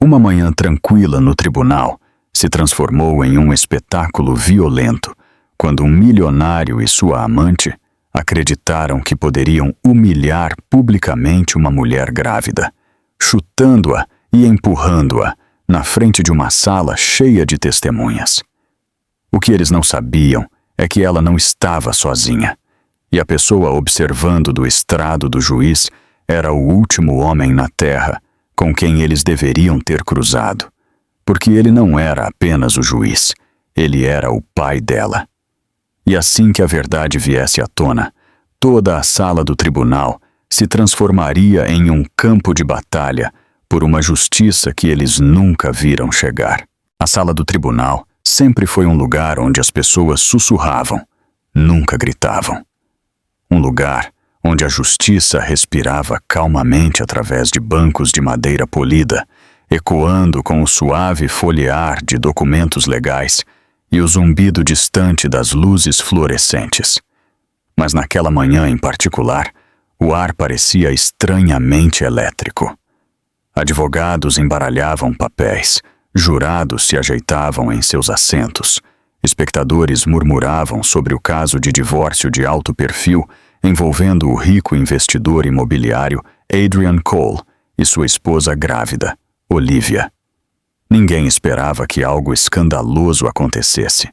Uma manhã tranquila no tribunal se transformou em um espetáculo violento quando um milionário e sua amante acreditaram que poderiam humilhar publicamente uma mulher grávida, chutando-a e empurrando-a na frente de uma sala cheia de testemunhas. O que eles não sabiam é que ela não estava sozinha, e a pessoa observando do estrado do juiz era o último homem na terra com quem eles deveriam ter cruzado, porque ele não era apenas o juiz, ele era o pai dela. E assim que a verdade viesse à tona, toda a sala do tribunal se transformaria em um campo de batalha por uma justiça que eles nunca viram chegar. A sala do tribunal sempre foi um lugar onde as pessoas sussurravam, nunca gritavam. Um lugar onde a justiça respirava calmamente através de bancos de madeira polida, ecoando com o suave folhear de documentos legais e o zumbido distante das luzes fluorescentes. Mas naquela manhã em particular, o ar parecia estranhamente elétrico. Advogados embaralhavam papéis, jurados se ajeitavam em seus assentos, espectadores murmuravam sobre o caso de divórcio de alto perfil envolvendo o rico investidor imobiliário Adrian Cole e sua esposa grávida, Olivia. Ninguém esperava que algo escandaloso acontecesse.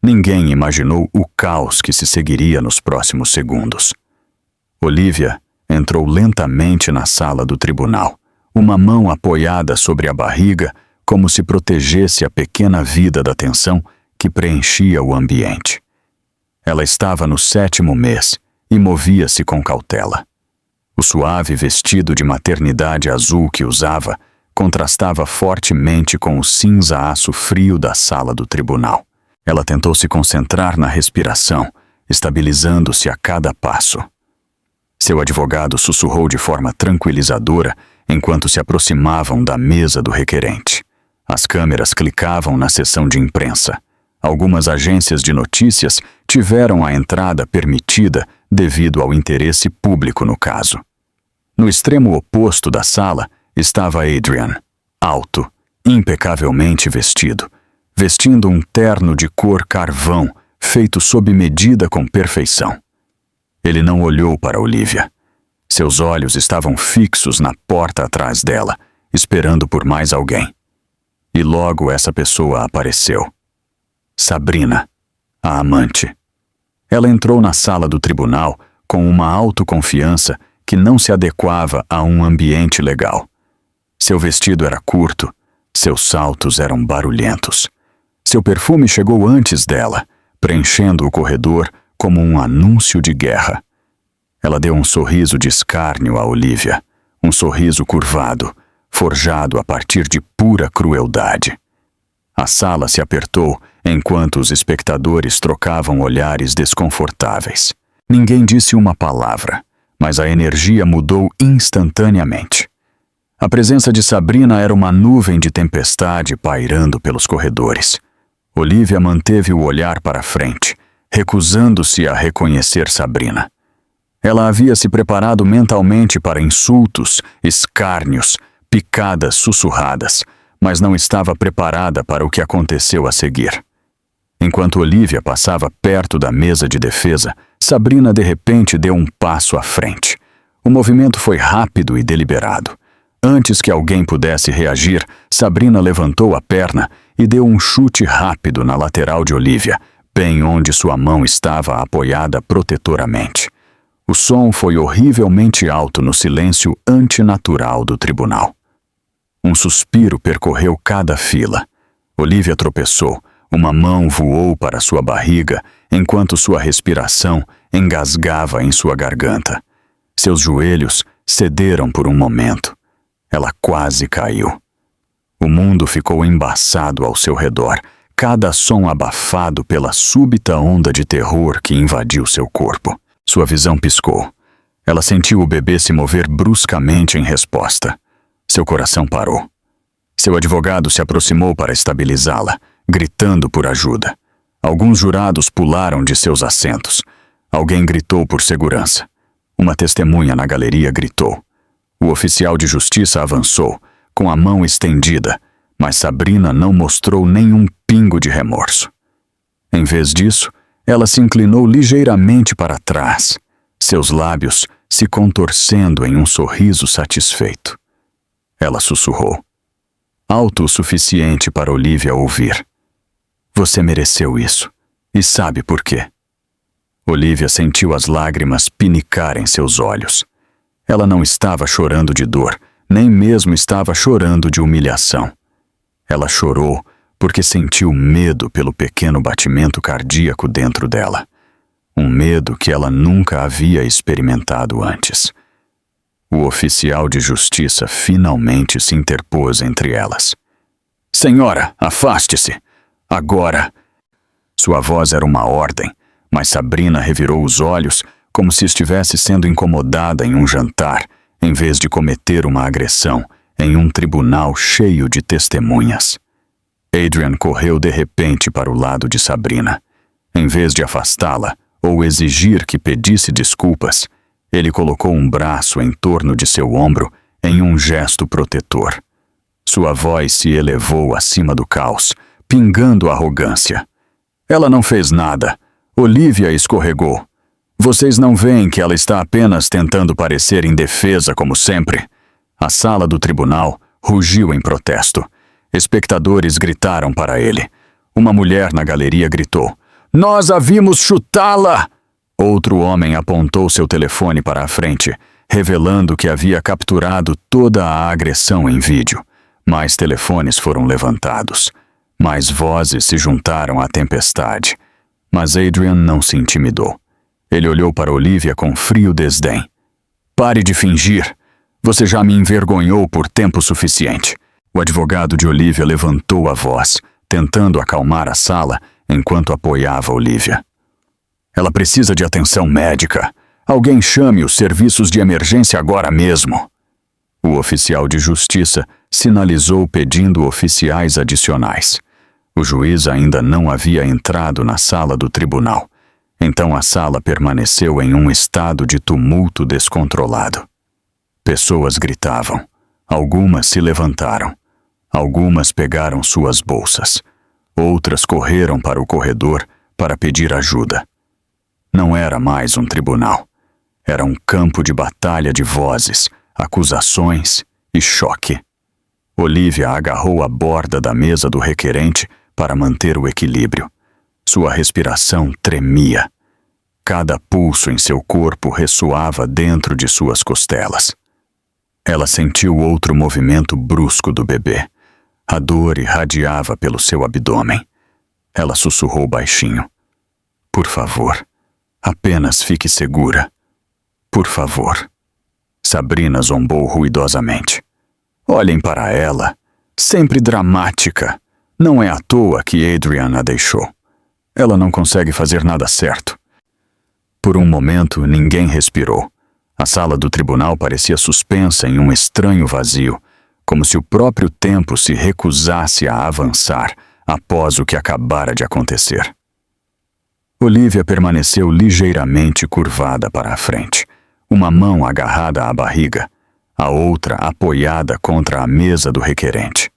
Ninguém imaginou o caos que se seguiria nos próximos segundos. Olivia entrou lentamente na sala do tribunal, uma mão apoiada sobre a barriga, como se protegesse a pequena vida da tensão que preenchia o ambiente. Ela estava no 7º mês e movia-se com cautela. O suave vestido de maternidade azul que usava contrastava fortemente com o cinza-aço frio da sala do tribunal. Ela tentou se concentrar na respiração, estabilizando-se a cada passo. Seu advogado sussurrou de forma tranquilizadora enquanto se aproximavam da mesa do requerente. As câmeras clicavam na sessão de imprensa. Algumas agências de notícias tiveram a entrada permitida devido ao interesse público no caso. No extremo oposto da sala estava Adrian, alto, impecavelmente vestindo um terno de cor carvão feito sob medida com perfeição. Ele não olhou para Olivia. Seus olhos estavam fixos na porta atrás dela, esperando por mais alguém. E logo essa pessoa apareceu. Sabrina, a amante. Ela entrou na sala do tribunal com uma autoconfiança que não se adequava a um ambiente legal. Seu vestido era curto, seus saltos eram barulhentos. Seu perfume chegou antes dela, preenchendo o corredor como um anúncio de guerra. Ela deu um sorriso de escárnio a Olivia, um sorriso curvado, forjado a partir de pura crueldade. A sala se apertou enquanto os espectadores trocavam olhares desconfortáveis. Ninguém disse uma palavra, mas a energia mudou instantaneamente. A presença de Sabrina era uma nuvem de tempestade pairando pelos corredores. Olivia manteve o olhar para frente, recusando-se a reconhecer Sabrina. Ela havia se preparado mentalmente para insultos, escárnios, picadas sussurradas, mas não estava preparada para o que aconteceu a seguir. Enquanto Olivia passava perto da mesa de defesa, Sabrina de repente deu um passo à frente. O movimento foi rápido e deliberado. Antes que alguém pudesse reagir, Sabrina levantou a perna e deu um chute rápido na lateral de Olivia, bem onde sua mão estava apoiada protetoramente. O som foi horrivelmente alto no silêncio antinatural do tribunal. Um suspiro percorreu cada fila. Olivia tropeçou, uma mão voou para sua barriga, enquanto sua respiração engasgava em sua garganta. Seus joelhos cederam por um momento. Ela quase caiu. O mundo ficou embaçado ao seu redor, cada som abafado pela súbita onda de terror que invadiu seu corpo. Sua visão piscou. Ela sentiu o bebê se mover bruscamente em resposta. Seu coração parou. Seu advogado se aproximou para estabilizá-la, gritando por ajuda. Alguns jurados pularam de seus assentos. Alguém gritou por segurança. Uma testemunha na galeria gritou. O oficial de justiça avançou, com a mão estendida, mas Sabrina não mostrou nenhum pingo de remorso. Em vez disso, ela se inclinou ligeiramente para trás, seus lábios se contorcendo em um sorriso satisfeito. Ela sussurrou, alto o suficiente para Olivia ouvir. Você mereceu isso, e sabe por quê. Olivia sentiu as lágrimas pinicar em seus olhos. Ela não estava chorando de dor, nem mesmo estava chorando de humilhação. Ela chorou porque sentiu medo pelo pequeno batimento cardíaco dentro dela. Um medo que ela nunca havia experimentado antes. O oficial de justiça finalmente se interpôs entre elas. Senhora, afaste-se! Agora! Sua voz era uma ordem, mas Sabrina revirou os olhos como se estivesse sendo incomodada em um jantar, em vez de cometer uma agressão em um tribunal cheio de testemunhas. Adrian correu de repente para o lado de Sabrina. Em vez de afastá-la ou exigir que pedisse desculpas, ele colocou um braço em torno de seu ombro em um gesto protetor. Sua voz se elevou acima do caos, pingando arrogância. Ela não fez nada. Olivia escorregou. Vocês não veem que ela está apenas tentando parecer indefesa como sempre? A sala do tribunal rugiu em protesto. Espectadores gritaram para ele. Uma mulher na galeria gritou: Nós a vimos chutá-la! Outro homem apontou seu telefone para a frente, revelando que havia capturado toda a agressão em vídeo. Mais telefones foram levantados. Mais vozes se juntaram à tempestade. Mas Adrian não se intimidou. Ele olhou para Olivia com frio desdém. Pare de fingir. Você já me envergonhou por tempo suficiente. O advogado de Olivia levantou a voz, tentando acalmar a sala enquanto apoiava Olivia. Ela precisa de atenção médica. Alguém chame os serviços de emergência agora mesmo. O oficial de justiça sinalizou pedindo oficiais adicionais. O juiz ainda não havia entrado na sala do tribunal. Então a sala permaneceu em um estado de tumulto descontrolado. Pessoas gritavam. Algumas se levantaram. Algumas pegaram suas bolsas. Outras correram para o corredor para pedir ajuda. Não era mais um tribunal. Era um campo de batalha de vozes, acusações e choque. Olivia agarrou a borda da mesa do requerente para manter o equilíbrio. Sua respiração tremia. Cada pulso em seu corpo ressoava dentro de suas costelas. Ela sentiu outro movimento brusco do bebê. A dor irradiava pelo seu abdômen. Ela sussurrou baixinho. Por favor, apenas fique segura. Por favor. Sabrina zombou ruidosamente. Olhem para ela. Sempre dramática. Não é à toa que Adrian a deixou. Ela não consegue fazer nada certo. Por um momento, ninguém respirou. A sala do tribunal parecia suspensa em um estranho vazio, como se o próprio tempo se recusasse a avançar após o que acabara de acontecer. Olivia permaneceu ligeiramente curvada para a frente, uma mão agarrada à barriga, a outra apoiada contra a mesa do requerente.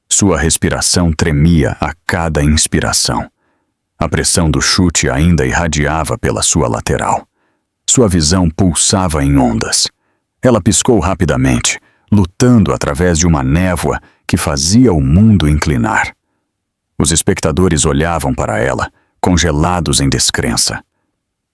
Sua respiração tremia a cada inspiração. A pressão do chute ainda irradiava pela sua lateral. Sua visão pulsava em ondas. Ela piscou rapidamente, lutando através de uma névoa que fazia o mundo inclinar. Os espectadores olhavam para ela, congelados em descrença.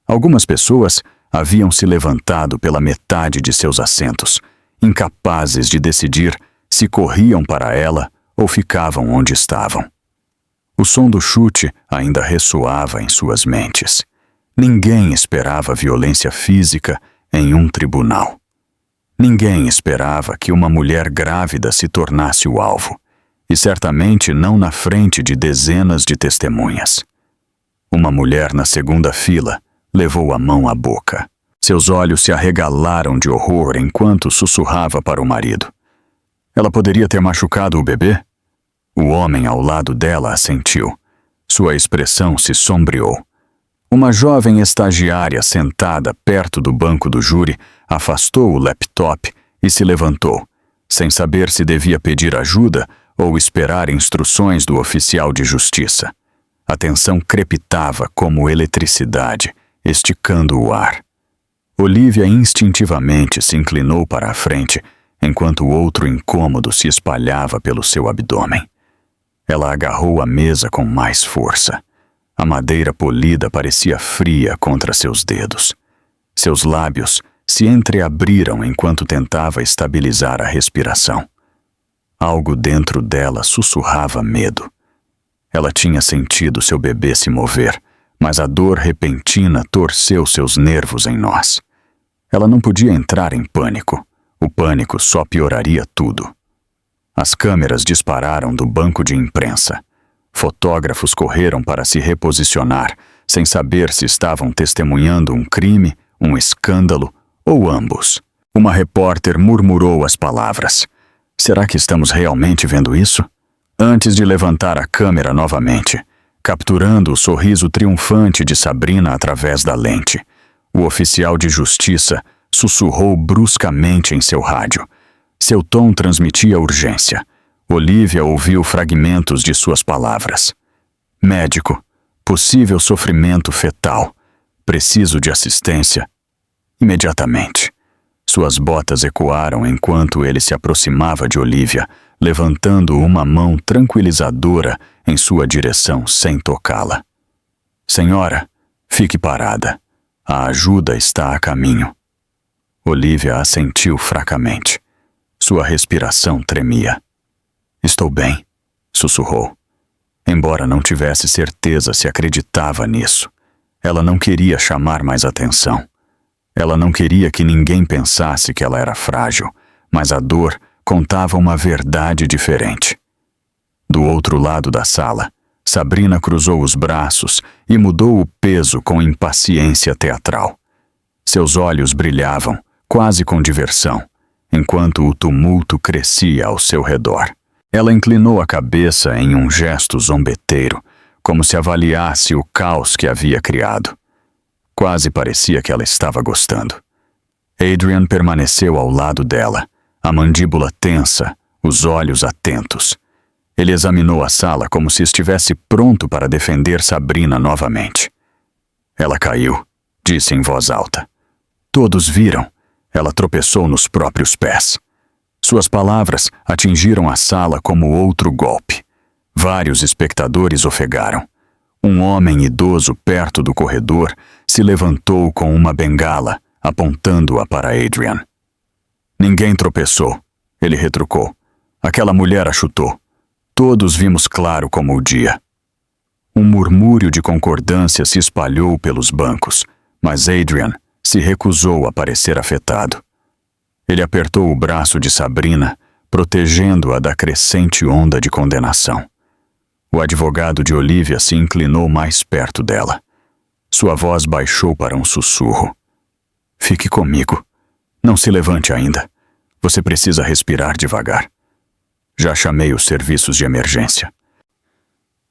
Algumas pessoas haviam se levantado pela metade de seus assentos, incapazes de decidir se corriam para ela ou ficavam onde estavam. O som do chute ainda ressoava em suas mentes. Ninguém esperava violência física em um tribunal. Ninguém esperava que uma mulher grávida se tornasse o alvo, e certamente não na frente de dezenas de testemunhas. Uma mulher na segunda fila levou a mão à boca. Seus olhos se arregalaram de horror enquanto sussurrava para o marido. Ela poderia ter machucado o bebê? O homem ao lado dela assentiu. Sua expressão se sombreou. Uma jovem estagiária sentada perto do banco do júri afastou o laptop e se levantou, sem saber se devia pedir ajuda ou esperar instruções do oficial de justiça. A tensão crepitava como eletricidade, esticando o ar. Olivia instintivamente se inclinou para a frente, enquanto outro incômodo se espalhava pelo seu abdômen. Ela agarrou a mesa com mais força. A madeira polida parecia fria contra seus dedos. Seus lábios se entreabriram enquanto tentava estabilizar a respiração. Algo dentro dela sussurrava medo. Ela tinha sentido seu bebê se mover, mas a dor repentina torceu seus nervos em nós. Ela não podia entrar em pânico. O pânico só pioraria tudo. As câmeras dispararam do banco de imprensa. Fotógrafos correram para se reposicionar, sem saber se estavam testemunhando um crime, um escândalo ou ambos. Uma repórter murmurou as palavras. Será que estamos realmente vendo isso? Antes de levantar a câmera novamente, capturando o sorriso triunfante de Sabrina através da lente, o oficial de justiça sussurrou bruscamente em seu rádio. Seu tom transmitia urgência. Olivia ouviu fragmentos de suas palavras. Médico, possível sofrimento fetal. Preciso de assistência. Imediatamente. Suas botas ecoaram enquanto ele se aproximava de Olivia, levantando uma mão tranquilizadora em sua direção sem tocá-la. Senhora, fique parada. A ajuda está a caminho. Olivia assentiu fracamente. Sua respiração tremia. Estou bem, sussurrou. Embora não tivesse certeza se acreditava nisso, ela não queria chamar mais atenção. Ela não queria que ninguém pensasse que ela era frágil, mas a dor contava uma verdade diferente. Do outro lado da sala, Sabrina cruzou os braços e mudou o peso com impaciência teatral. Seus olhos brilhavam, quase com diversão, enquanto o tumulto crescia ao seu redor. Ela inclinou a cabeça em um gesto zombeteiro, como se avaliasse o caos que havia criado. Quase parecia que ela estava gostando. Adrian permaneceu ao lado dela, a mandíbula tensa, os olhos atentos. Ele examinou a sala como se estivesse pronto para defender Sabrina novamente. Ela caiu, disse em voz alta. Todos viram. Ela tropeçou nos próprios pés. Suas palavras atingiram a sala como outro golpe. Vários espectadores ofegaram. Um homem idoso perto do corredor se levantou com uma bengala, apontando-a para Adrian. Ninguém tropeçou, ele retrucou. Aquela mulher a chutou. Todos vimos claro como o dia. Um murmúrio de concordância se espalhou pelos bancos, mas Adrian se recusou a parecer afetado. Ele apertou o braço de Sabrina, protegendo-a da crescente onda de condenação. O advogado de Olivia se inclinou mais perto dela. Sua voz baixou para um sussurro. Fique comigo. Não se levante ainda. Você precisa respirar devagar. Já chamei os serviços de emergência.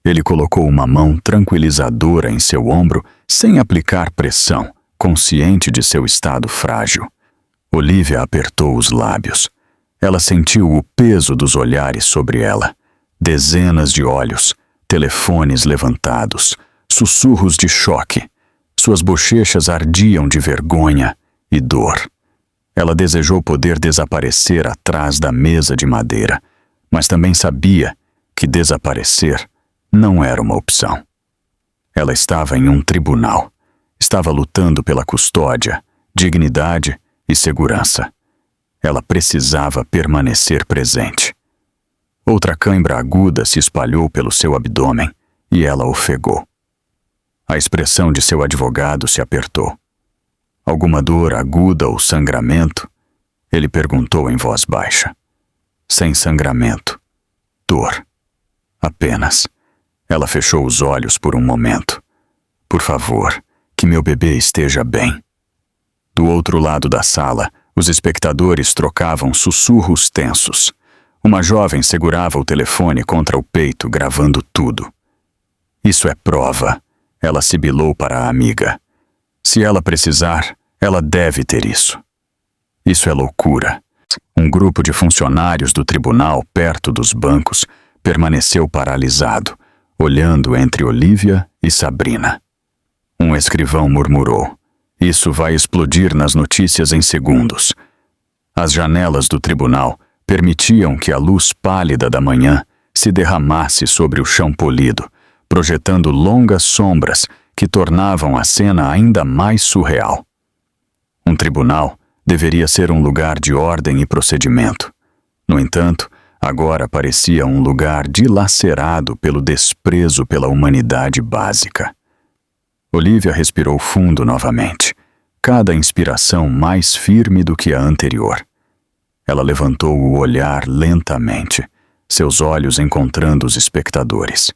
Ele colocou uma mão tranquilizadora em seu ombro sem aplicar pressão, consciente de seu estado frágil. Olivia apertou os lábios. Ela sentiu o peso dos olhares sobre ela. Dezenas de olhos, telefones levantados, sussurros de choque. Suas bochechas ardiam de vergonha e dor. Ela desejou poder desaparecer atrás da mesa de madeira, mas também sabia que desaparecer não era uma opção. Ela estava em um tribunal. Estava lutando pela custódia, dignidade e segurança. Ela precisava permanecer presente. Outra cãibra aguda se espalhou pelo seu abdômen e ela ofegou. A expressão de seu advogado se apertou. Alguma dor aguda ou sangramento? Ele perguntou em voz baixa. Sem sangramento. Dor. Apenas. Ela fechou os olhos por um momento. Por favor, que meu bebê esteja bem. Do outro lado da sala, os espectadores trocavam sussurros tensos. Uma jovem segurava o telefone contra o peito, gravando tudo. Isso é prova, ela sibilou para a amiga. Se ela precisar, ela deve ter isso. Isso é loucura. Um grupo de funcionários do tribunal perto dos bancos permaneceu paralisado, olhando entre Olivia e Sabrina. Um escrivão murmurou: "Isso vai explodir nas notícias em segundos." As janelas do tribunal permitiam que a luz pálida da manhã se derramasse sobre o chão polido, projetando longas sombras que tornavam a cena ainda mais surreal. Um tribunal deveria ser um lugar de ordem e procedimento. No entanto, agora parecia um lugar dilacerado pelo desprezo pela humanidade básica. Olivia respirou fundo novamente, cada inspiração mais firme do que a anterior. Ela levantou o olhar lentamente, seus olhos encontrando os espectadores.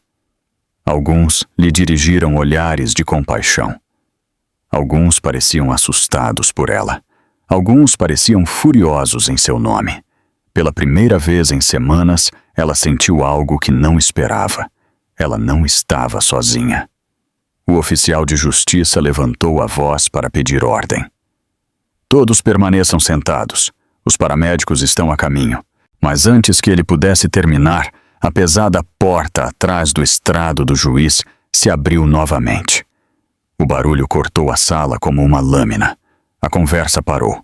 Alguns lhe dirigiram olhares de compaixão. Alguns pareciam assustados por ela. Alguns pareciam furiosos em seu nome. Pela primeira vez em semanas, ela sentiu algo que não esperava. Ela não estava sozinha. O oficial de justiça levantou a voz para pedir ordem. "Todos permaneçam sentados. Os paramédicos estão a caminho." Mas antes que ele pudesse terminar, a pesada porta atrás do estrado do juiz se abriu novamente. O barulho cortou a sala como uma lâmina. A conversa parou.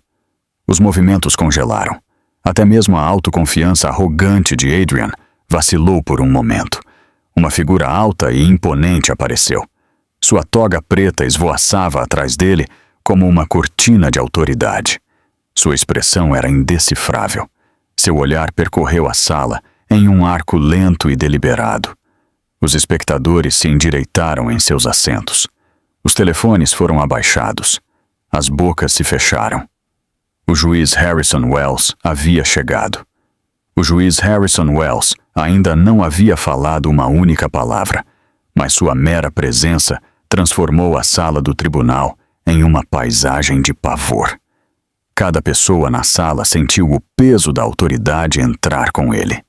Os movimentos congelaram. Até mesmo a autoconfiança arrogante de Adrian vacilou por um momento. Uma figura alta e imponente apareceu. Sua toga preta esvoaçava atrás dele como uma cortina de autoridade. Sua expressão era indecifrável. Seu olhar percorreu a sala em um arco lento e deliberado. Os espectadores se endireitaram em seus assentos. Os telefones foram abaixados. As bocas se fecharam. O juiz Harrison Wells havia chegado. O juiz Harrison Wells ainda não havia falado uma única palavra, mas sua mera presença transformou a sala do tribunal em uma paisagem de pavor. Cada pessoa na sala sentiu o peso da autoridade entrar com ele.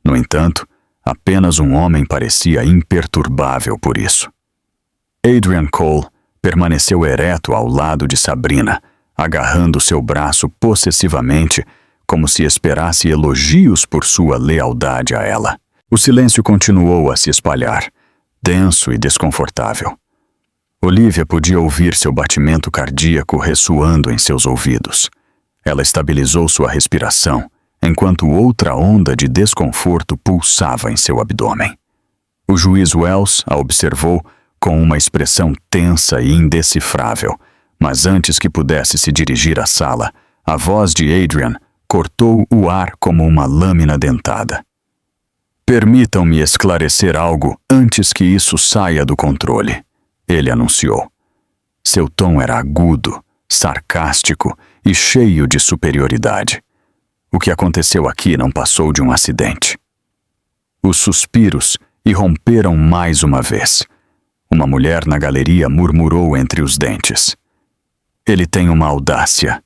No entanto, apenas um homem parecia imperturbável por isso. Adrian Cole permaneceu ereto ao lado de Sabrina, agarrando seu braço possessivamente, como se esperasse elogios por sua lealdade a ela. O silêncio continuou a se espalhar, denso e desconfortável. Olivia podia ouvir seu batimento cardíaco ressoando em seus ouvidos. Ela estabilizou sua respiração, enquanto outra onda de desconforto pulsava em seu abdômen. O juiz Wells a observou com uma expressão tensa e indecifrável, mas antes que pudesse se dirigir à sala, a voz de Adrian cortou o ar como uma lâmina dentada. "Permitam-me esclarecer algo antes que isso saia do controle", ele anunciou. Seu tom era agudo, sarcástico e cheio de superioridade. O que aconteceu aqui não passou de um acidente. Os suspiros irromperam mais uma vez. Uma mulher na galeria murmurou entre os dentes: "Ele tem uma audácia."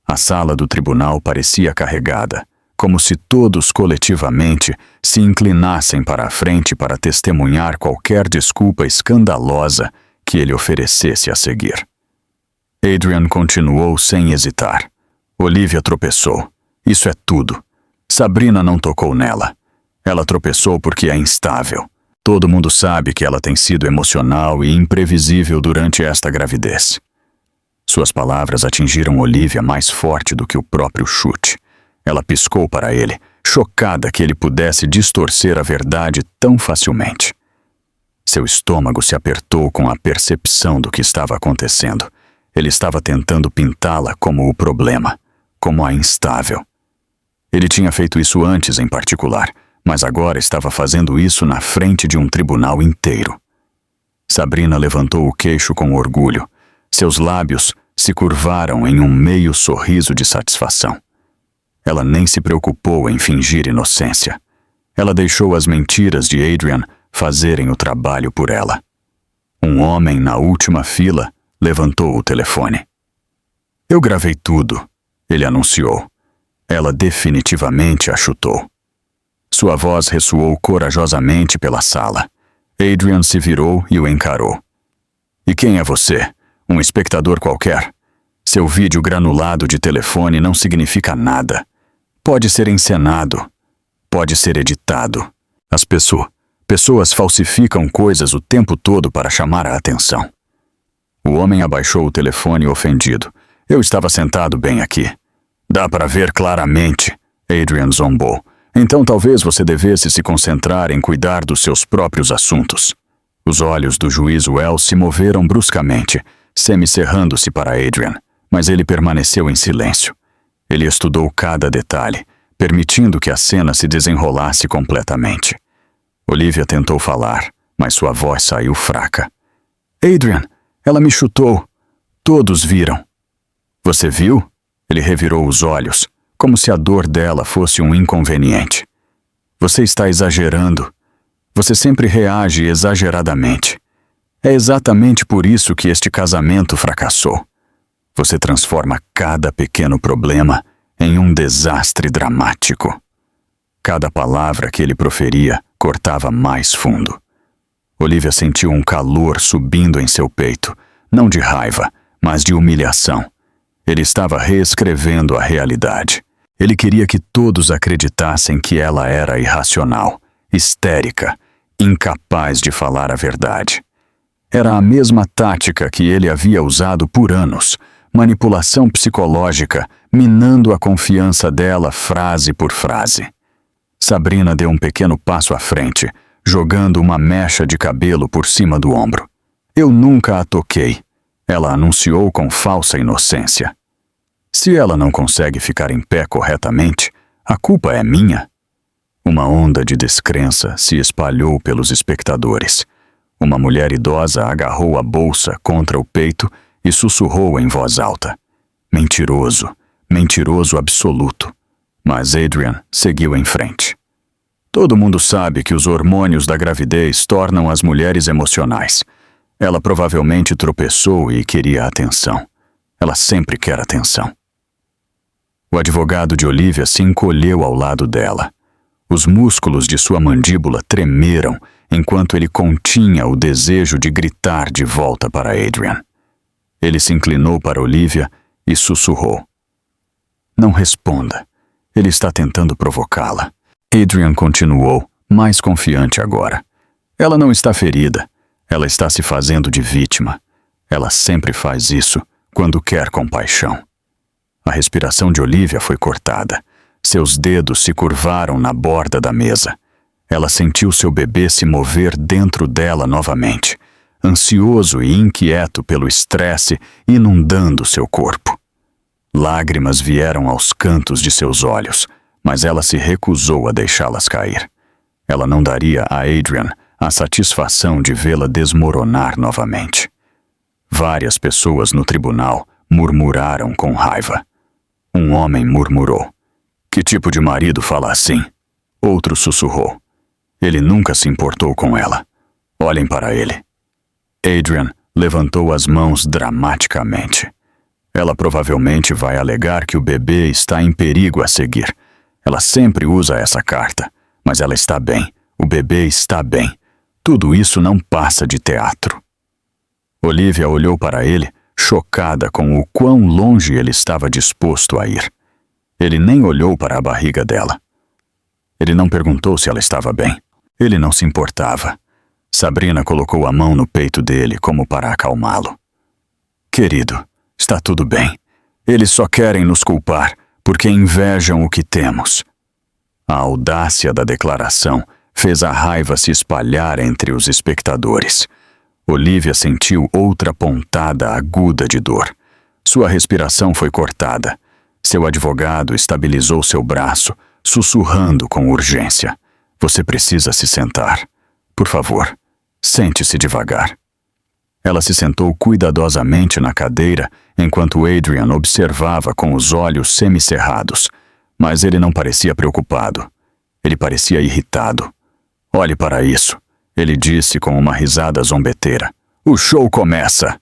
A sala do tribunal parecia carregada, como se todos coletivamente se inclinassem para a frente para testemunhar qualquer desculpa escandalosa que ele oferecesse a seguir. Adrian continuou sem hesitar. Olivia tropeçou. Isso é tudo. Sabrina não tocou nela. Ela tropeçou porque é instável. Todo mundo sabe que ela tem sido emocional e imprevisível durante esta gravidez. Suas palavras atingiram Olivia mais forte do que o próprio chute. Ela piscou para ele, chocada que ele pudesse distorcer a verdade tão facilmente. Seu estômago se apertou com a percepção do que estava acontecendo. Ele estava tentando pintá-la como o problema, como a instável. Ele tinha feito isso antes em particular, mas agora estava fazendo isso na frente de um tribunal inteiro. Sabrina levantou o queixo com orgulho. Seus lábios se curvaram em um meio sorriso de satisfação. Ela nem se preocupou em fingir inocência. Ela deixou as mentiras de Adrian fazerem o trabalho por ela. Um homem na última fila levantou o telefone. "Eu gravei tudo", ele anunciou. Ela definitivamente a chutou. Sua voz ressoou corajosamente pela sala. Adrian se virou e o encarou. "E quem é você? Um espectador qualquer? Seu vídeo granulado de telefone não significa nada." Pode ser encenado. Pode ser editado. As pessoas falsificam coisas o tempo todo para chamar a atenção. O homem abaixou o telefone ofendido. Eu estava sentado bem aqui. Dá para ver claramente, Adrian zombou. Então talvez você devesse se concentrar em cuidar dos seus próprios assuntos. Os olhos do juiz Wells se moveram bruscamente, semicerrando-se para Adrian, mas ele permaneceu em silêncio. Ele estudou cada detalhe, permitindo que a cena se desenrolasse completamente. Olivia tentou falar, mas sua voz saiu fraca. Adrian, ela me chutou. Todos viram. Você viu? Ele revirou os olhos, como se a dor dela fosse um inconveniente. Você está exagerando. Você sempre reage exageradamente. É exatamente por isso que este casamento fracassou. Você transforma cada pequeno problema em um desastre dramático. Cada palavra que ele proferia cortava mais fundo. Olivia sentiu um calor subindo em seu peito, não de raiva, mas de humilhação. Ele estava reescrevendo a realidade. Ele queria que todos acreditassem que ela era irracional, histérica, incapaz de falar a verdade. Era a mesma tática que ele havia usado por anos, manipulação psicológica, minando a confiança dela frase por frase. Sabrina deu um pequeno passo à frente, jogando uma mecha de cabelo por cima do ombro. Eu nunca a toquei, ela anunciou com falsa inocência. Se ela não consegue ficar em pé corretamente, a culpa é minha. Uma onda de descrença se espalhou pelos espectadores. Uma mulher idosa agarrou a bolsa contra o peito e sussurrou em voz alta. Mentiroso, mentiroso absoluto. Mas Adrian seguiu em frente. Todo mundo sabe que os hormônios da gravidez tornam as mulheres emocionais. Ela provavelmente tropeçou e queria atenção. Ela sempre quer atenção. O advogado de Olivia se encolheu ao lado dela. Os músculos de sua mandíbula tremeram enquanto ele continha o desejo de gritar de volta para Adrian. Ele se inclinou para Olivia e sussurrou. Não responda. Ele está tentando provocá-la. Adrian continuou, mais confiante agora. Ela não está ferida. Ela está se fazendo de vítima. Ela sempre faz isso quando quer compaixão. A respiração de Olivia foi cortada. Seus dedos se curvaram na borda da mesa. Ela sentiu seu bebê se mover dentro dela novamente, ansioso e inquieto pelo estresse inundando seu corpo. Lágrimas vieram aos cantos de seus olhos, mas ela se recusou a deixá-las cair. Ela não daria a Adrian a satisfação de vê-la desmoronar novamente. Várias pessoas no tribunal murmuraram com raiva. Um homem murmurou. Que tipo de marido fala assim? Outro sussurrou. Ele nunca se importou com ela. Olhem para ele. Adrian levantou as mãos dramaticamente. Ela provavelmente vai alegar que o bebê está em perigo a seguir. Ela sempre usa essa carta, mas ela está bem. O bebê está bem. Tudo isso não passa de teatro. Olivia olhou para ele, chocada com o quão longe ele estava disposto a ir. Ele nem olhou para a barriga dela. Ele não perguntou se ela estava bem. Ele não se importava. Sabrina colocou a mão no peito dele como para acalmá-lo. Querido, está tudo bem. Eles só querem nos culpar porque invejam o que temos. A audácia da declaração fez a raiva se espalhar entre os espectadores. Olivia sentiu outra pontada aguda de dor. Sua respiração foi cortada. Seu advogado estabilizou seu braço, sussurrando com urgência. Você precisa se sentar. Por favor, sente-se devagar. Ela se sentou cuidadosamente na cadeira enquanto Adrian observava com os olhos semicerrados, mas ele não parecia preocupado. Ele parecia irritado. Olhe para isso, ele disse com uma risada zombeteira. O show começa.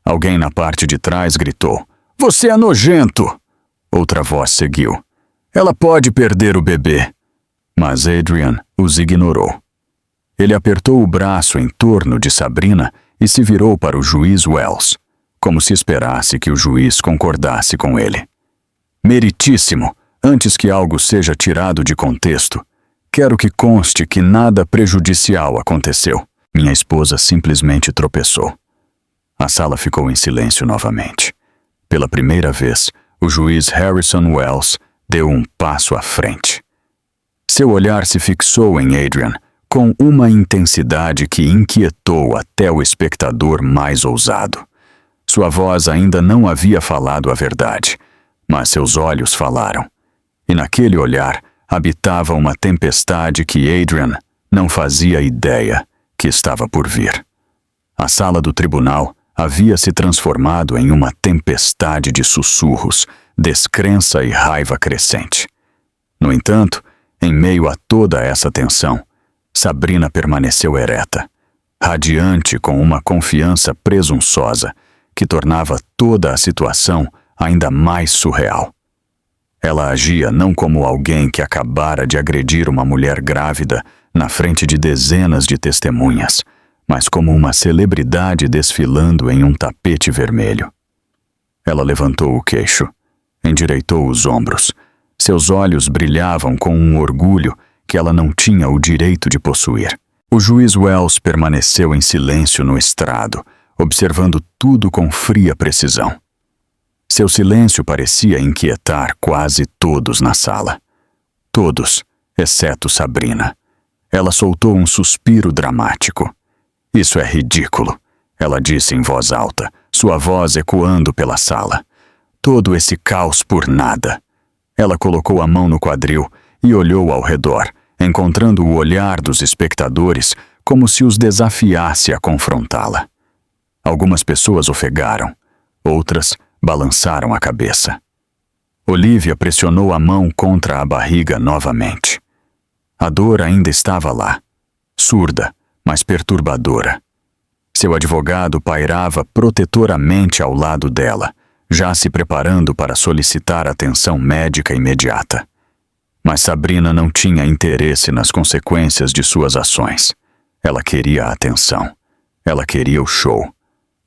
Alguém na parte de trás gritou. Você é nojento! Outra voz seguiu. Ela pode perder o bebê. Mas Adrian os ignorou. Ele apertou o braço em torno de Sabrina e se virou para o juiz Wells, como se esperasse que o juiz concordasse com ele. Meritíssimo, Antes que algo seja tirado de contexto, quero que conste que nada prejudicial aconteceu. Minha esposa simplesmente tropeçou. A sala ficou em silêncio novamente. Pela primeira vez, o juiz Harrison Wells deu um passo à frente. Seu olhar se fixou em Adrian com uma intensidade que inquietou até o espectador mais ousado. Sua voz ainda não havia falado a verdade, mas seus olhos falaram. E naquele olhar habitava uma tempestade que Adrian não fazia ideia que estava por vir. A sala do tribunal havia se transformado em uma tempestade de sussurros, descrença e raiva crescente. No entanto, em meio a toda essa tensão, Sabrina permaneceu ereta, radiante com uma confiança presunçosa que tornava toda a situação ainda mais surreal. Ela agia não como alguém que acabara de agredir uma mulher grávida na frente de dezenas de testemunhas, mas como uma celebridade desfilando em um tapete vermelho. Ela levantou o queixo, endireitou os ombros. Seus olhos brilhavam com um orgulho que ela não tinha o direito de possuir. O juiz Wells permaneceu em silêncio no estrado, observando tudo com fria precisão. Seu silêncio parecia inquietar quase todos na sala. Todos, exceto Sabrina. Ela soltou um suspiro dramático. "Isso é ridículo", ela disse em voz alta, sua voz ecoando pela sala. "Todo esse caos por nada." Ela colocou a mão no quadril e olhou ao redor, encontrando o olhar dos espectadores como se os desafiasse a confrontá-la. Algumas pessoas ofegaram, outras balançaram a cabeça. Olivia pressionou a mão contra a barriga novamente. A dor ainda estava lá, surda, mas perturbadora. Seu advogado pairava protetoramente ao lado dela, já se preparando para solicitar atenção médica imediata. Mas Sabrina não tinha interesse nas consequências de suas ações. Ela queria a atenção. Ela queria o show.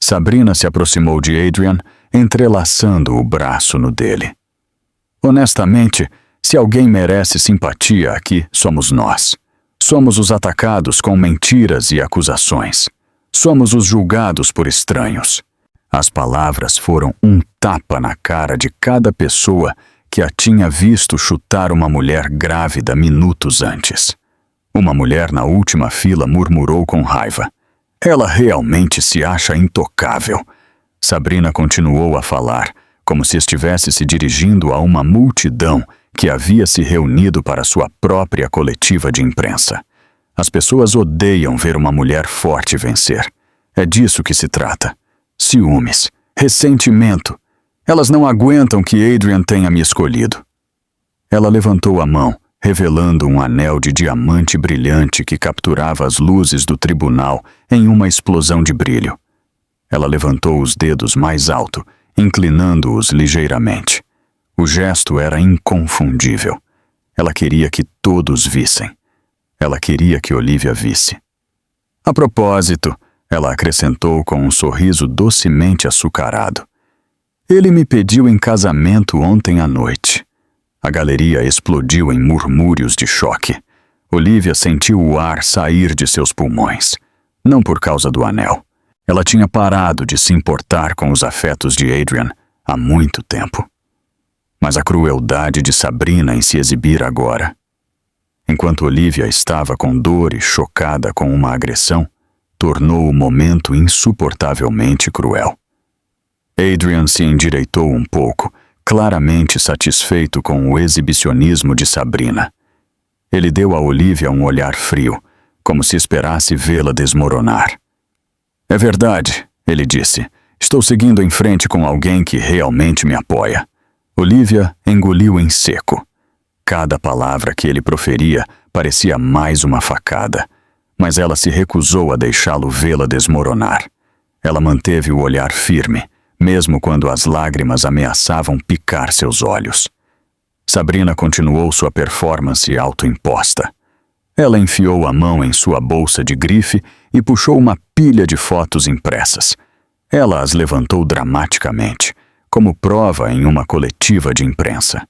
Sabrina se aproximou de Adrian, entrelaçando o braço no dele. "Honestamente, se alguém merece simpatia aqui, somos nós. Somos os atacados com mentiras e acusações. Somos os julgados por estranhos." As palavras foram um tapa na cara de cada pessoa que a tinha visto chutar uma mulher grávida minutos antes. Uma mulher na última fila murmurou com raiva: "Ela realmente se acha intocável." Sabrina continuou a falar, como se estivesse se dirigindo a uma multidão que havia se reunido para sua própria coletiva de imprensa. As pessoas odeiam ver uma mulher forte vencer. É disso que se trata. Ciúmes, ressentimento. Elas não aguentam que Adrian tenha me escolhido. Ela levantou a mão, revelando um anel de diamante brilhante que capturava as luzes do tribunal em uma explosão de brilho. Ela levantou os dedos mais alto, inclinando-os ligeiramente. O gesto era inconfundível. Ela queria que todos vissem. Ela queria que Olivia visse. "A propósito", ela acrescentou com um sorriso docemente açucarado, "ele me pediu em casamento ontem à noite." A galeria explodiu em murmúrios de choque. Olivia sentiu o ar sair de seus pulmões. Não por causa do anel. Ela tinha parado de se importar com os afetos de Adrian há muito tempo. Mas a crueldade de Sabrina em se exibir agora. Enquanto Olivia estava com dor e chocada com uma agressão, tornou o momento insuportavelmente cruel. Adrian se endireitou um pouco, claramente satisfeito com o exibicionismo de Sabrina. Ele deu a Olivia um olhar frio, como se esperasse vê-la desmoronar. "É verdade", ele disse. "Estou seguindo em frente com alguém que realmente me apoia." Olivia engoliu em seco. Cada palavra que ele proferia parecia mais uma facada, mas ela se recusou a deixá-lo vê-la desmoronar. Ela manteve o olhar firme, mesmo quando as lágrimas ameaçavam picar seus olhos. Sabrina continuou sua performance autoimposta. Ela enfiou a mão em sua bolsa de grife e puxou uma pilha de fotos impressas. Ela as levantou dramaticamente, como prova em uma coletiva de imprensa.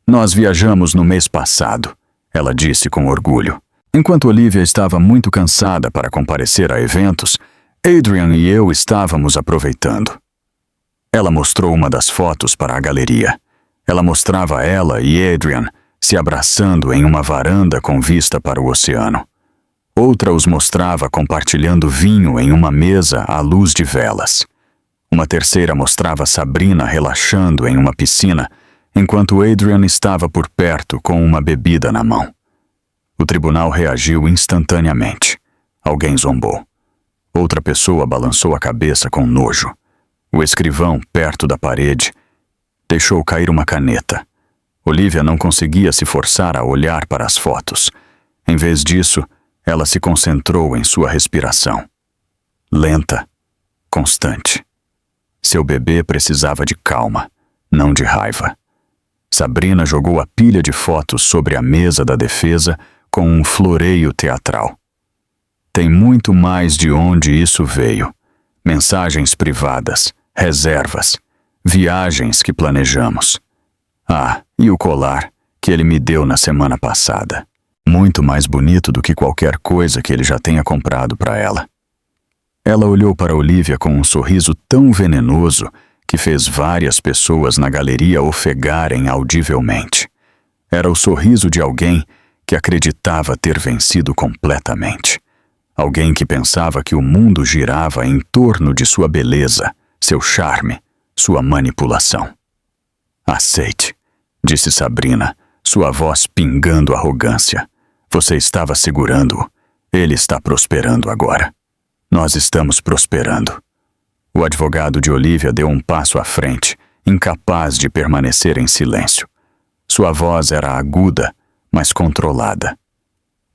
Nós viajamos no mês passado, ela disse com orgulho. Enquanto Olivia estava muito cansada para comparecer a eventos, Adrian e eu estávamos aproveitando. Ela mostrou uma das fotos para a galeria. Ela mostrava ela e Adrian se abraçando em uma varanda com vista para o oceano. Outra os mostrava compartilhando vinho em uma mesa à luz de velas. Uma terceira mostrava Sabrina relaxando em uma piscina, enquanto Adrian estava por perto com uma bebida na mão. O tribunal reagiu instantaneamente. Alguém zombou. Outra pessoa balançou a cabeça com nojo. O escrivão, perto da parede, deixou cair uma caneta. Olivia não conseguia se forçar a olhar para as fotos. Em vez disso, ela se concentrou em sua respiração. Lenta, constante. Seu bebê precisava de calma, não de raiva. Sabrina jogou a pilha de fotos sobre a mesa da defesa com um floreio teatral. Tem muito mais de onde isso veio. Mensagens privadas, reservas, viagens que planejamos. Ah, e o colar que ele me deu na semana passada. Muito mais bonito do que qualquer coisa que ele já tenha comprado para ela. Ela olhou para Olivia com um sorriso tão venenoso que fez várias pessoas na galeria ofegarem audivelmente. Era o sorriso de alguém que acreditava ter vencido completamente. Alguém que pensava que o mundo girava em torno de sua beleza, seu charme, sua manipulação. Aceite, disse Sabrina, sua voz pingando arrogância. Você estava segurando-o. Ele está prosperando agora. Nós estamos prosperando. O advogado de Olivia deu um passo à frente, incapaz de permanecer em silêncio. Sua voz era aguda, mas controlada.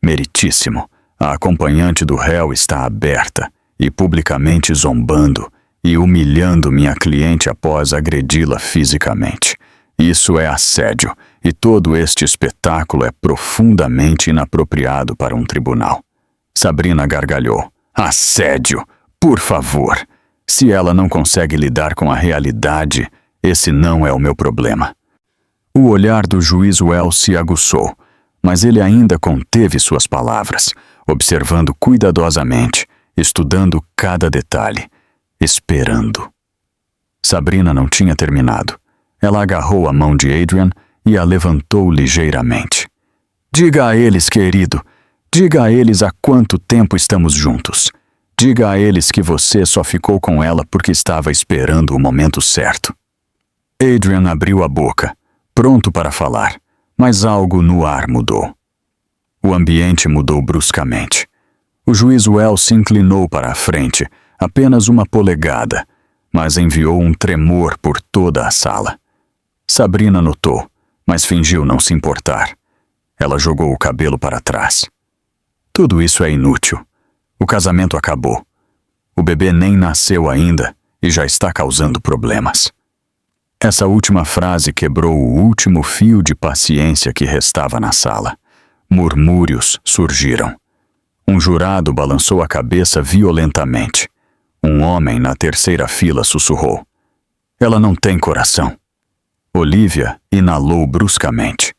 Meritíssimo, a acompanhante do réu está aberta e publicamente zombando e humilhando minha cliente após agredi-la fisicamente. Isso é assédio, e todo este espetáculo é profundamente inapropriado para um tribunal. Sabrina gargalhou. Assédio, por favor. Se ela não consegue lidar com a realidade, esse não é o meu problema. O olhar do juiz Wells se aguçou, mas ele ainda conteve suas palavras, observando cuidadosamente, estudando cada detalhe, esperando. Sabrina não tinha terminado. Ela agarrou a mão de Adrian e a levantou ligeiramente. Diga a eles, querido. Diga a eles há quanto tempo estamos juntos. Diga a eles que você só ficou com ela porque estava esperando o momento certo. Adrian abriu a boca, pronto para falar, mas algo no ar mudou. O ambiente mudou bruscamente. O juiz Wells se inclinou para a frente, apenas uma polegada, mas enviou um tremor por toda a sala. Sabrina notou, mas fingiu não se importar. Ela jogou o cabelo para trás. Tudo isso é inútil. O casamento acabou. O bebê nem nasceu ainda e já está causando problemas. Essa última frase quebrou o último fio de paciência que restava na sala. Murmúrios surgiram. Um jurado balançou a cabeça violentamente. Um homem na terceira fila sussurrou. Ela não tem coração. Olivia inalou bruscamente.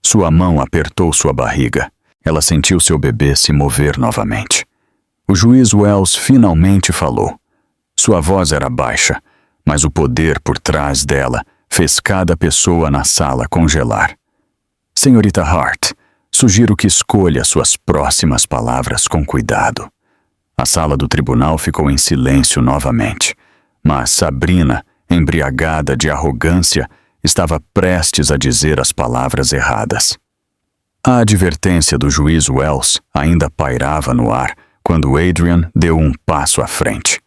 Sua mão apertou sua barriga. Ela sentiu seu bebê se mover novamente. O juiz Wells finalmente falou. Sua voz era baixa, mas o poder por trás dela fez cada pessoa na sala congelar. Senhorita Hart, sugiro que escolha suas próximas palavras com cuidado. A sala do tribunal ficou em silêncio novamente, mas Sabrina, embriagada de arrogância, estava prestes a dizer as palavras erradas. A advertência do juiz Wells ainda pairava no ar quando Adrian deu um passo à frente.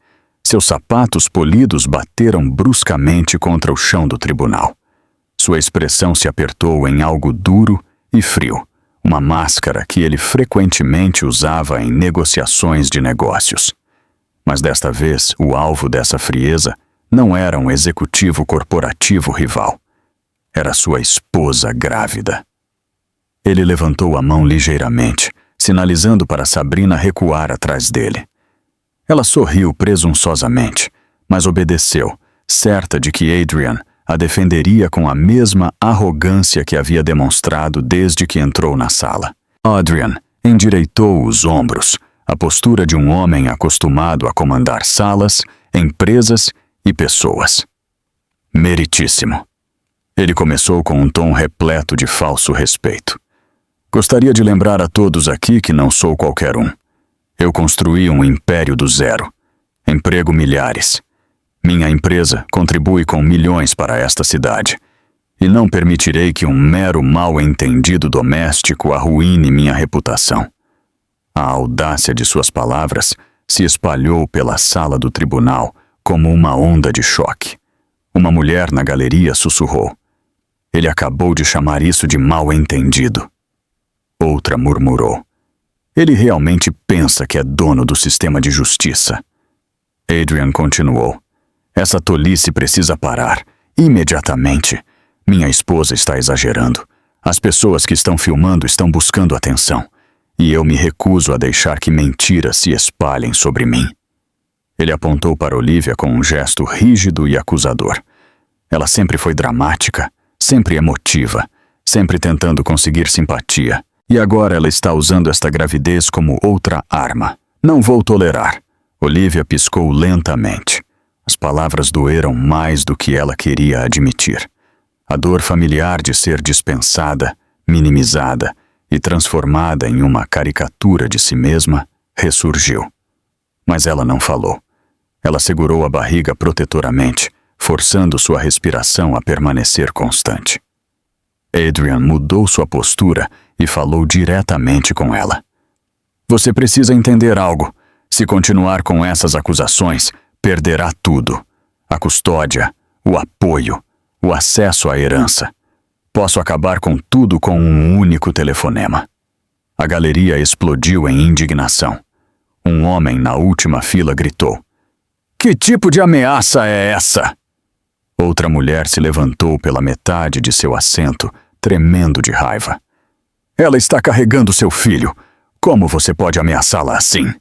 Seus sapatos polidos bateram bruscamente contra o chão do tribunal. Sua expressão se apertou em algo duro e frio, uma máscara que ele frequentemente usava em negociações de negócios. Mas desta vez, o alvo dessa frieza não era um executivo corporativo rival. Era sua esposa grávida. Ele levantou a mão ligeiramente, sinalizando para Sabrina recuar atrás dele. Ela sorriu presunçosamente, mas obedeceu, certa de que Adrian a defenderia com a mesma arrogância que havia demonstrado desde que entrou na sala. Adrian endireitou os ombros, a postura de um homem acostumado a comandar salas, empresas e pessoas. Meritíssimo. Ele começou com um tom repleto de falso respeito. Gostaria de lembrar a todos aqui que não sou qualquer um. Eu construí um império do zero. Emprego milhares. Minha empresa contribui com milhões para esta cidade. E não permitirei que um mero mal-entendido doméstico arruine minha reputação. A audácia de suas palavras se espalhou pela sala do tribunal como uma onda de choque. Uma mulher na galeria sussurrou. Ele acabou de chamar isso de mal-entendido. Outra murmurou. Ele realmente pensa que é dono do sistema de justiça. Adrian continuou. Essa tolice precisa parar, imediatamente. Minha esposa está exagerando. As pessoas que estão filmando estão buscando atenção. E eu me recuso a deixar que mentiras se espalhem sobre mim. Ele apontou para Olivia com um gesto rígido e acusador. Ela sempre foi dramática, sempre emotiva, sempre tentando conseguir simpatia. E agora ela está usando esta gravidez como outra arma. Não vou tolerar. Olivia piscou lentamente. As palavras doeram mais do que ela queria admitir. A dor familiar de ser dispensada, minimizada e transformada em uma caricatura de si mesma ressurgiu. Mas ela não falou. Ela segurou a barriga protetoramente, forçando sua respiração a permanecer constante. Adrian mudou sua postura e falou diretamente com ela. Você precisa entender algo. Se continuar com essas acusações, perderá tudo. A custódia, o apoio, o acesso à herança. Posso acabar com tudo com um único telefonema. A galeria explodiu em indignação. Um homem na última fila gritou. Que tipo de ameaça é essa? Outra mulher se levantou pela metade de seu assento, tremendo de raiva. Ela está carregando seu filho. Como você pode ameaçá-la assim?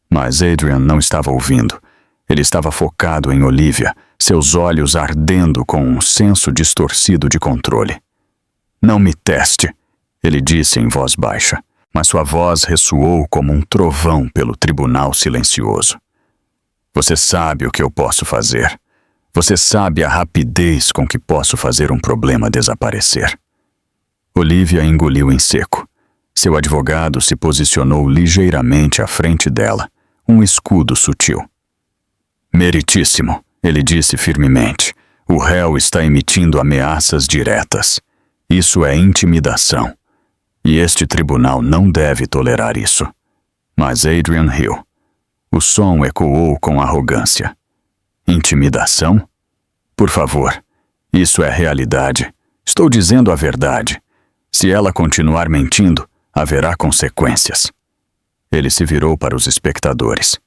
Mas Adrian não estava ouvindo. Ele estava focado em Olivia, seus olhos ardendo com um senso distorcido de controle. Não me teste, ele disse em voz baixa, mas sua voz ressoou como um trovão pelo tribunal silencioso. Você sabe o que eu posso fazer. Você sabe a rapidez com que posso fazer um problema desaparecer. Olivia engoliu em seco. Seu advogado se posicionou ligeiramente à frente dela, um escudo sutil. Meritíssimo, ele disse firmemente. O réu está emitindo ameaças diretas. Isso é intimidação. E este tribunal não deve tolerar isso. Mas Adrian riu. O som ecoou com arrogância. Intimidação? Por favor, isso é realidade. Estou dizendo a verdade. Se ela continuar mentindo, haverá consequências. Ele se virou para os espectadores.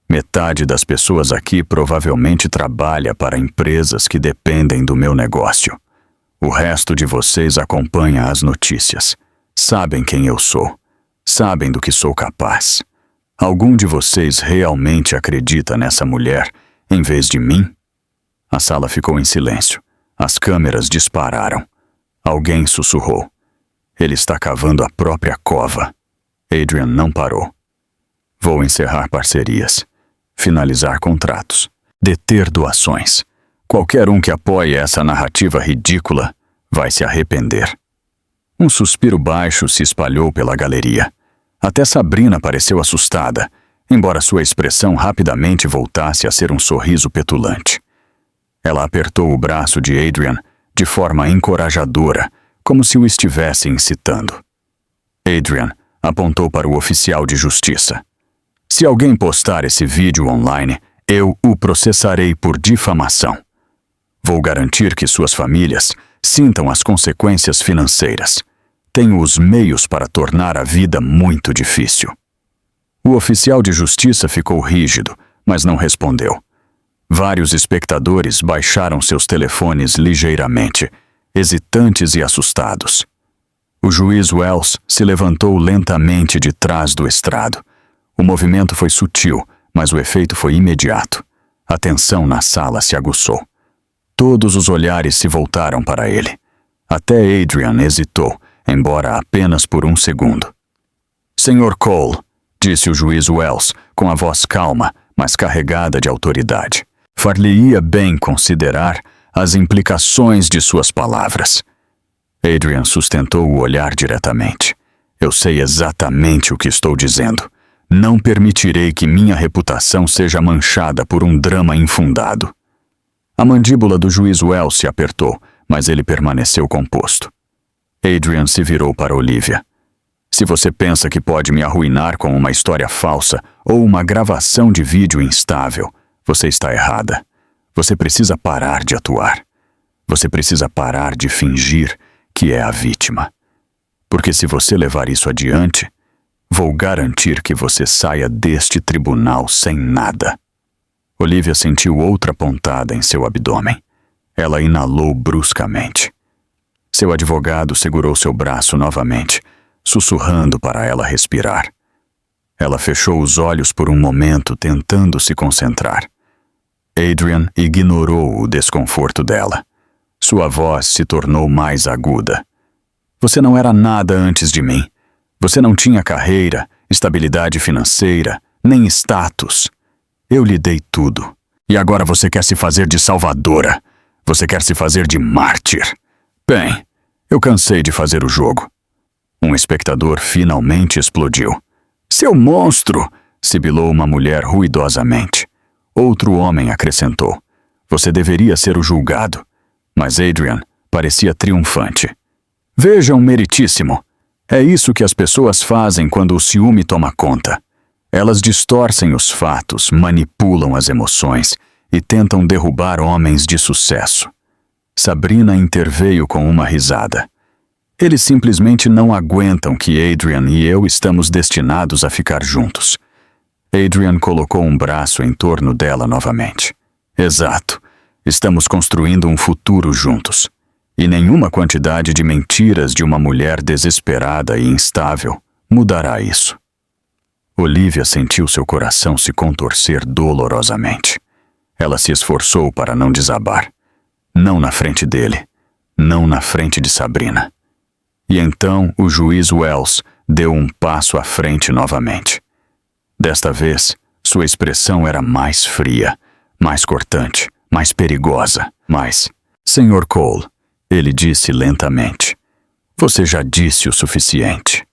Metade das pessoas aqui provavelmente trabalha para empresas que dependem do meu negócio. O resto de vocês acompanha as notícias. Sabem quem eu sou. Sabem do que sou capaz. Algum de vocês realmente acredita nessa mulher em vez de mim? A sala ficou em silêncio. As câmeras dispararam. Alguém sussurrou. Ele está cavando a própria cova. Adrian não parou. Vou encerrar parcerias. Finalizar contratos. Deter doações. Qualquer um que apoie essa narrativa ridícula vai se arrepender. Um suspiro baixo se espalhou pela galeria. Até Sabrina pareceu assustada, embora sua expressão rapidamente voltasse a ser um sorriso petulante. Ela apertou o braço de Adrian de forma encorajadora, como se o estivesse incitando. Adrian apontou para o oficial de justiça. Se alguém postar esse vídeo online, eu o processarei por difamação. Vou garantir que suas famílias sintam as consequências financeiras. Tenho os meios para tornar a vida muito difícil. O oficial de justiça ficou rígido, mas não respondeu. Vários espectadores baixaram seus telefones ligeiramente, hesitantes e assustados. O juiz Wells se levantou lentamente de trás do estrado. O movimento foi sutil, mas o efeito foi imediato. A tensão na sala se aguçou. Todos os olhares se voltaram para ele. Até Adrian hesitou, embora apenas por um segundo. Sr. Cole, disse o juiz Wells, com a voz calma, mas carregada de autoridade. Far-lhe-ia bem considerar as implicações de suas palavras. Adrian sustentou o olhar diretamente. Eu sei exatamente o que estou dizendo. Não permitirei que minha reputação seja manchada por um drama infundado. A mandíbula do juiz Wells se apertou, mas ele permaneceu composto. Adrian se virou para Olivia. Se você pensa que pode me arruinar com uma história falsa ou uma gravação de vídeo instável, você está errada. Você precisa parar de atuar. Você precisa parar de fingir que é a vítima. Porque se você levar isso adiante, vou garantir que você saia deste tribunal sem nada. Olivia sentiu outra pontada em seu abdômen. Ela inalou bruscamente. Seu advogado segurou seu braço novamente, sussurrando para ela respirar. Ela fechou os olhos por um momento, tentando se concentrar. Adrian ignorou o desconforto dela. Sua voz se tornou mais aguda. Você não era nada antes de mim. Você não tinha carreira, estabilidade financeira, nem status. Eu lhe dei tudo. E agora você quer se fazer de salvadora. Você quer se fazer de mártir. Bem, eu cansei de fazer o jogo. Um espectador finalmente explodiu. Seu monstro! Sibilou uma mulher ruidosamente. Outro homem acrescentou. Você deveria ser o julgado. Mas Adrian parecia triunfante. Vejam, meritíssimo. É isso que as pessoas fazem quando o ciúme toma conta. Elas distorcem os fatos, manipulam as emoções e tentam derrubar homens de sucesso. Sabrina interveio com uma risada. Eles simplesmente não aguentam que Adrian e eu estamos destinados a ficar juntos. Adrian colocou um braço em torno dela novamente. Exato. Estamos construindo um futuro juntos. E nenhuma quantidade de mentiras de uma mulher desesperada e instável mudará isso. Olivia sentiu seu coração se contorcer dolorosamente. Ela se esforçou para não desabar. Não na frente dele. Não na frente de Sabrina. E então o juiz Wells deu um passo à frente novamente. Desta vez, sua expressão era mais fria, mais cortante, mais perigosa, mais... Sr. Cole, ele disse lentamente, você já disse o suficiente.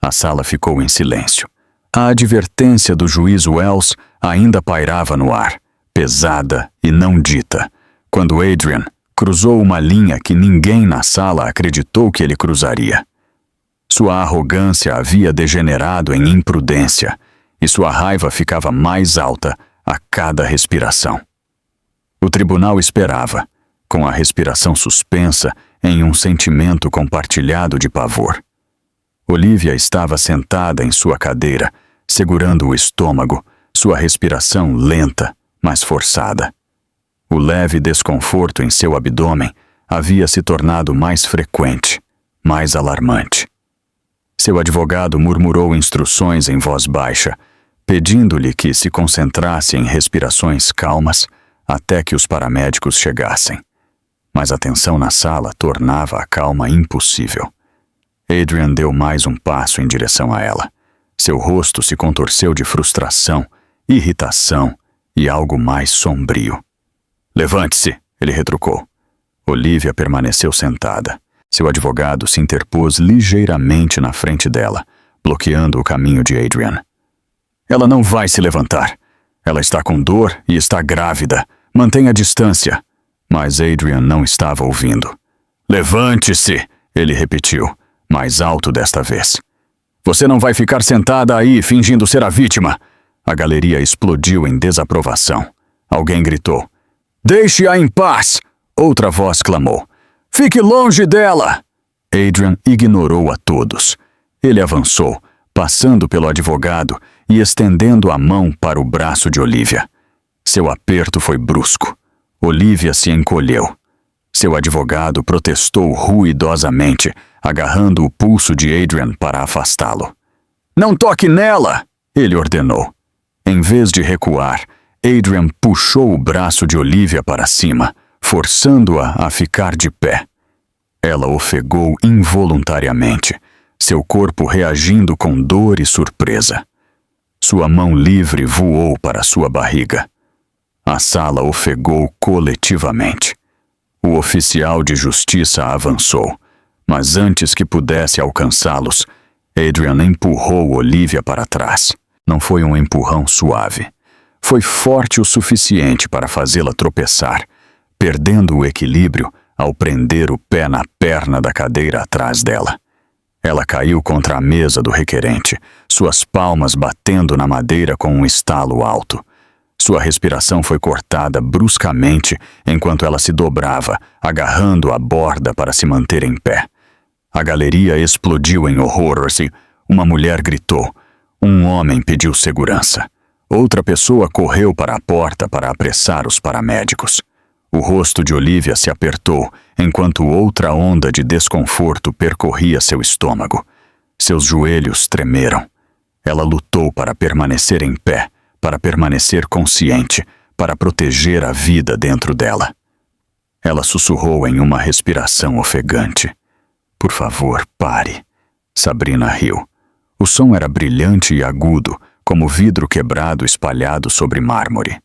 A sala ficou em silêncio. A advertência do juiz Wells ainda pairava no ar, pesada e não dita, quando Adrian cruzou uma linha que ninguém na sala acreditou que ele cruzaria. Sua arrogância havia degenerado em imprudência, e sua raiva ficava mais alta a cada respiração. O tribunal esperava, com a respiração suspensa em um sentimento compartilhado de pavor. Olivia estava sentada em sua cadeira, segurando o estômago, sua respiração lenta, mas forçada. O leve desconforto em seu abdômen havia se tornado mais frequente, mais alarmante. Seu advogado murmurou instruções em voz baixa, pedindo-lhe que se concentrasse em respirações calmas até que os paramédicos chegassem. Mas a tensão na sala tornava a calma impossível. Adrian deu mais um passo em direção a ela. Seu rosto se contorceu de frustração, irritação e algo mais sombrio. Levante-se, ele retrucou. Olivia permaneceu sentada. Seu advogado se interpôs ligeiramente na frente dela, bloqueando o caminho de Adrian. Ela não vai se levantar. Ela está com dor e está grávida. Mantenha a distância. Mas Adrian não estava ouvindo. Levante-se, ele repetiu, mais alto desta vez. Você não vai ficar sentada aí fingindo ser a vítima. A galeria explodiu em desaprovação. Alguém gritou. Deixe-a em paz! Outra voz clamou. Fique longe dela! Adrian ignorou a todos. Ele avançou, passando pelo advogado e estendendo a mão para o braço de Olivia. Seu aperto foi brusco. Olivia se encolheu. Seu advogado protestou ruidosamente, agarrando o pulso de Adrian para afastá-lo. Não toque nela! Ele ordenou. Em vez de recuar, Adrian puxou o braço de Olivia para cima, forçando-a a ficar de pé. Ela ofegou involuntariamente, seu corpo reagindo com dor e surpresa. Sua mão livre voou para sua barriga. A sala ofegou coletivamente. O oficial de justiça avançou, mas antes que pudesse alcançá-los, Adrian empurrou Olivia para trás. Não foi um empurrão suave. Foi forte o suficiente para fazê-la tropeçar, perdendo o equilíbrio ao prender o pé na perna da cadeira atrás dela. Ela caiu contra a mesa do requerente, suas palmas batendo na madeira com um estalo alto. Sua respiração foi cortada bruscamente enquanto ela se dobrava, agarrando a borda para se manter em pé. A galeria explodiu em horror e uma mulher gritou. Um homem pediu segurança. Outra pessoa correu para a porta para apressar os paramédicos. O rosto de Olivia se apertou enquanto outra onda de desconforto percorria seu estômago. Seus joelhos tremeram. Ela lutou para permanecer em pé, para permanecer consciente, para proteger a vida dentro dela. Ela sussurrou em uma respiração ofegante. Por favor, pare. Sabrina riu. O som era brilhante e agudo, como vidro quebrado espalhado sobre mármore.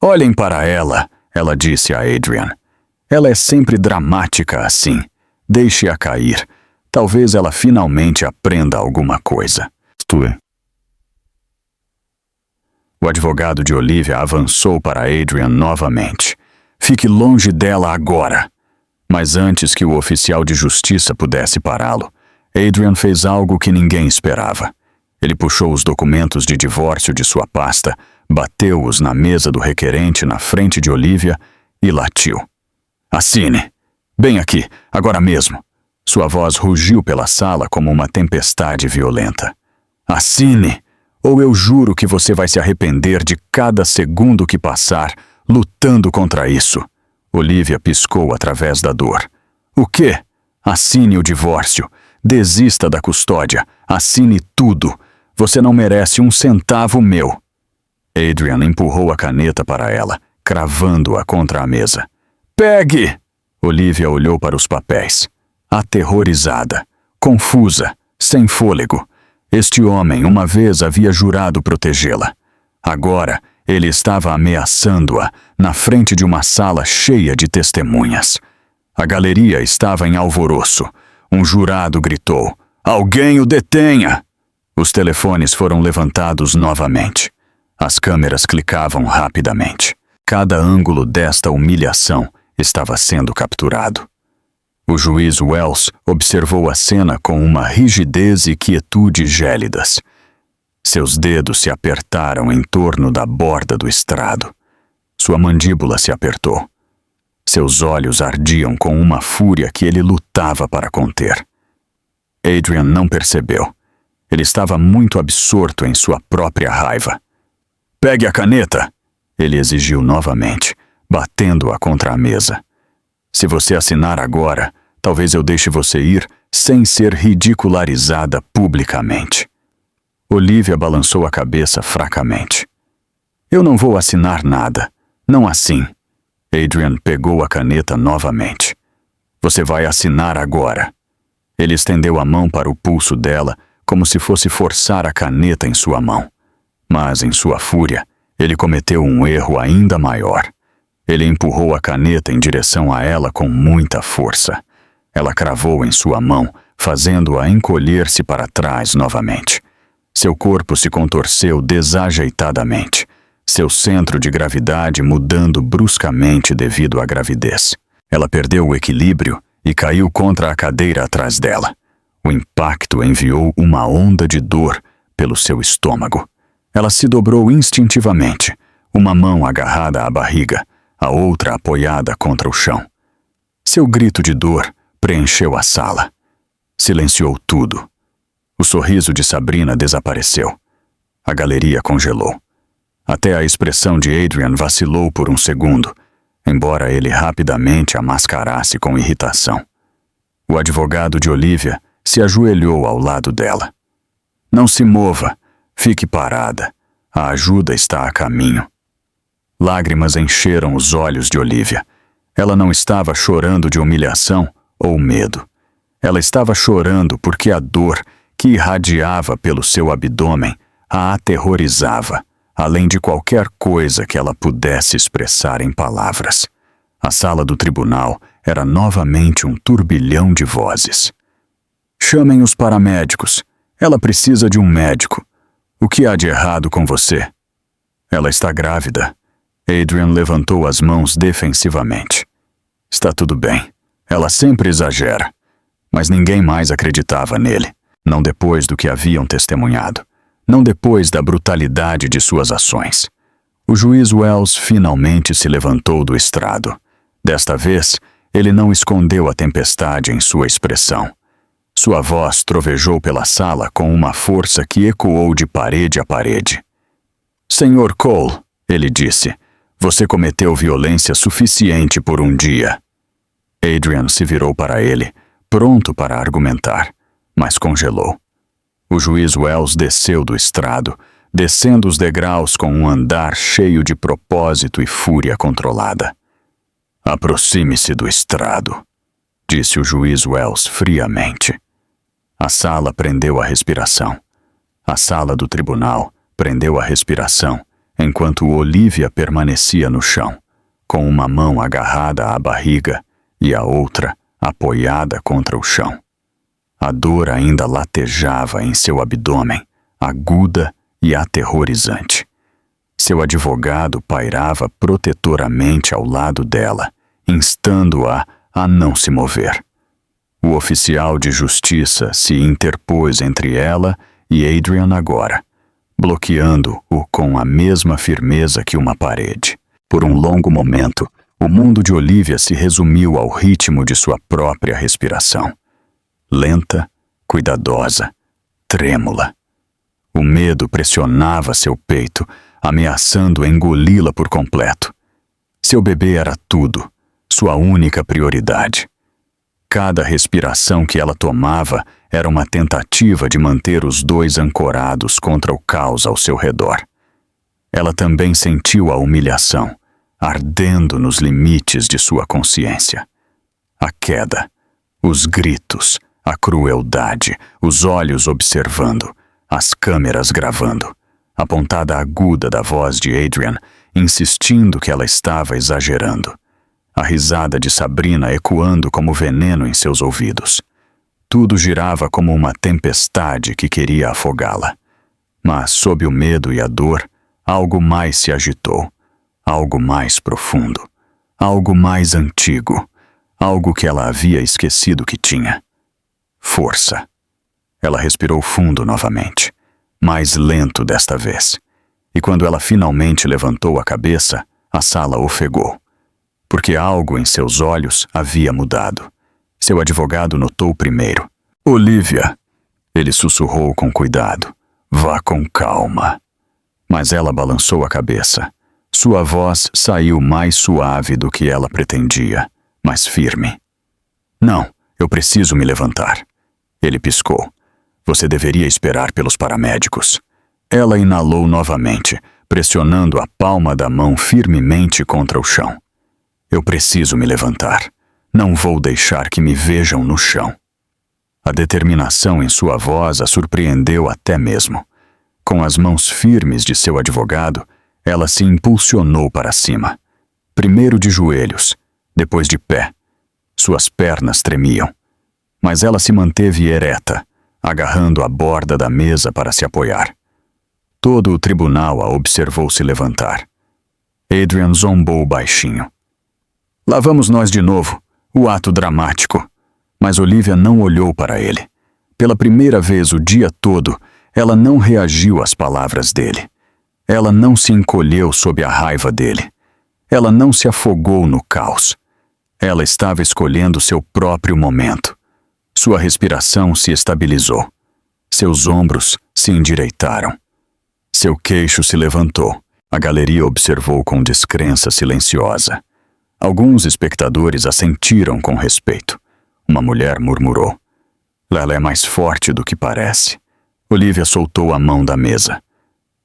Olhem para ela, ela disse a Adrian. Ela é sempre dramática assim. Deixe-a cair. Talvez ela finalmente aprenda alguma coisa. O advogado de Olivia avançou para Adrian novamente. Fique longe dela agora. Mas antes que o oficial de justiça pudesse pará-lo, Adrian fez algo que ninguém esperava. Ele puxou os documentos de divórcio de sua pasta, bateu-os na mesa do requerente na frente de Olivia e latiu. Assine! Bem aqui, agora mesmo! Sua voz rugiu pela sala como uma tempestade violenta. Assine! Ou eu juro que você vai se arrepender de cada segundo que passar lutando contra isso. Olivia piscou através da dor. O quê? Assine o divórcio. Desista da custódia. Assine tudo. Você não merece um centavo meu. Adrian empurrou a caneta para ela, cravando-a contra a mesa. Pegue! Olivia olhou para os papéis. Aterrorizada, confusa, sem fôlego. Este homem uma vez havia jurado protegê-la. Agora, ele estava ameaçando-a na frente de uma sala cheia de testemunhas. A galeria estava em alvoroço. Um jurado gritou: Alguém o detenha! Os telefones foram levantados novamente. As câmeras clicavam rapidamente. Cada ângulo desta humilhação estava sendo capturado. O juiz Wells observou a cena com uma rigidez e quietude gélidas. Seus dedos se apertaram em torno da borda do estrado. Sua mandíbula se apertou. Seus olhos ardiam com uma fúria que ele lutava para conter. Adrian não percebeu. Ele estava muito absorto em sua própria raiva. Pegue a caneta! Ele exigiu novamente, batendo-a contra a mesa. Se você assinar agora, talvez eu deixe você ir sem ser ridicularizada publicamente. Olivia balançou a cabeça fracamente. Eu não vou assinar nada. Não assim. Adrian pegou a caneta novamente. Você vai assinar agora. Ele estendeu a mão para o pulso dela, como se fosse forçar a caneta em sua mão. Mas, em sua fúria, ele cometeu um erro ainda maior. Ele empurrou a caneta em direção a ela com muita força. Ela cravou em sua mão, fazendo-a encolher-se para trás novamente. Seu corpo se contorceu desajeitadamente, seu centro de gravidade mudando bruscamente devido à gravidez. Ela perdeu o equilíbrio e caiu contra a cadeira atrás dela. O impacto enviou uma onda de dor pelo seu estômago. Ela se dobrou instintivamente, uma mão agarrada à barriga, a outra apoiada contra o chão. Seu grito de dor preencheu a sala. Silenciou tudo. O sorriso de Sabrina desapareceu. A galeria congelou. Até a expressão de Adrian vacilou por um segundo, embora ele rapidamente a mascarasse com irritação. O advogado de Olivia se ajoelhou ao lado dela. Não se mova, fique parada. A ajuda está a caminho. Lágrimas encheram os olhos de Olivia. Ela não estava chorando de humilhação ou medo. Ela estava chorando porque a dor que irradiava pelo seu abdômen a aterrorizava, além de qualquer coisa que ela pudesse expressar em palavras. A sala do tribunal era novamente um turbilhão de vozes. Chamem os paramédicos. Ela precisa de um médico. O que há de errado com você? Ela está grávida. Adrian levantou as mãos defensivamente. Está tudo bem. Ela sempre exagera. Mas ninguém mais acreditava nele. Não depois do que haviam testemunhado. Não depois da brutalidade de suas ações. O juiz Wells finalmente se levantou do estrado. Desta vez, ele não escondeu a tempestade em sua expressão. Sua voz trovejou pela sala com uma força que ecoou de parede a parede. Senhor Cole, ele disse, você cometeu violência suficiente por um dia. Adrian se virou para ele, pronto para argumentar, mas congelou. O juiz Wells desceu do estrado, descendo os degraus com um andar cheio de propósito e fúria controlada. Aproxime-se do estrado, disse o juiz Wells friamente. A sala prendeu a respiração. A sala do tribunal prendeu a respiração, enquanto Olivia permanecia no chão, com uma mão agarrada à barriga e a outra apoiada contra o chão. A dor ainda latejava em seu abdômen, aguda e aterrorizante. Seu advogado pairava protetoramente ao lado dela, instando-a a não se mover. O oficial de justiça se interpôs entre ela e Adrian agora, bloqueando-o com a mesma firmeza que uma parede. Por um longo momento, o mundo de Olivia se resumiu ao ritmo de sua própria respiração. Lenta, cuidadosa, trêmula. O medo pressionava seu peito, ameaçando engoli-la por completo. Seu bebê era tudo, sua única prioridade. Cada respiração que ela tomava era uma tentativa de manter os dois ancorados contra o caos ao seu redor. Ela também sentiu a humilhação, ardendo nos limites de sua consciência. A queda, os gritos, a crueldade, os olhos observando, as câmeras gravando, a pontada aguda da voz de Adrian, insistindo que ela estava exagerando. A risada de Sabrina ecoando como veneno em seus ouvidos. Tudo girava como uma tempestade que queria afogá-la. Mas, sob o medo e a dor, algo mais se agitou. Algo mais profundo. Algo mais antigo. Algo que ela havia esquecido que tinha. Força. Ela respirou fundo novamente. Mais lento desta vez. E quando ela finalmente levantou a cabeça, a sala ofegou. Porque algo em seus olhos havia mudado. Seu advogado notou primeiro. Olivia, ele sussurrou com cuidado. Vá com calma. Mas ela balançou a cabeça. Sua voz saiu mais suave do que ela pretendia, mas firme. Não, eu preciso me levantar. Ele piscou. Você deveria esperar pelos paramédicos. Ela inalou novamente, pressionando a palma da mão firmemente contra o chão. Eu preciso me levantar. Não vou deixar que me vejam no chão. A determinação em sua voz a surpreendeu até mesmo. Com as mãos firmes de seu advogado, ela se impulsionou para cima. Primeiro de joelhos, depois de pé. Suas pernas tremiam. Mas ela se manteve ereta, agarrando a borda da mesa para se apoiar. Todo o tribunal a observou se levantar. Adrian zombou baixinho. Lá vamos nós de novo, o ato dramático. Mas Olivia não olhou para ele. Pela primeira vez o dia todo, ela não reagiu às palavras dele. Ela não se encolheu sob a raiva dele. Ela não se afogou no caos. Ela estava escolhendo seu próprio momento. Sua respiração se estabilizou. Seus ombros se endireitaram. Seu queixo se levantou. A galeria observou com descrença silenciosa. Alguns espectadores assentiram com respeito. Uma mulher murmurou. Ela é mais forte do que parece. Olivia soltou a mão da mesa.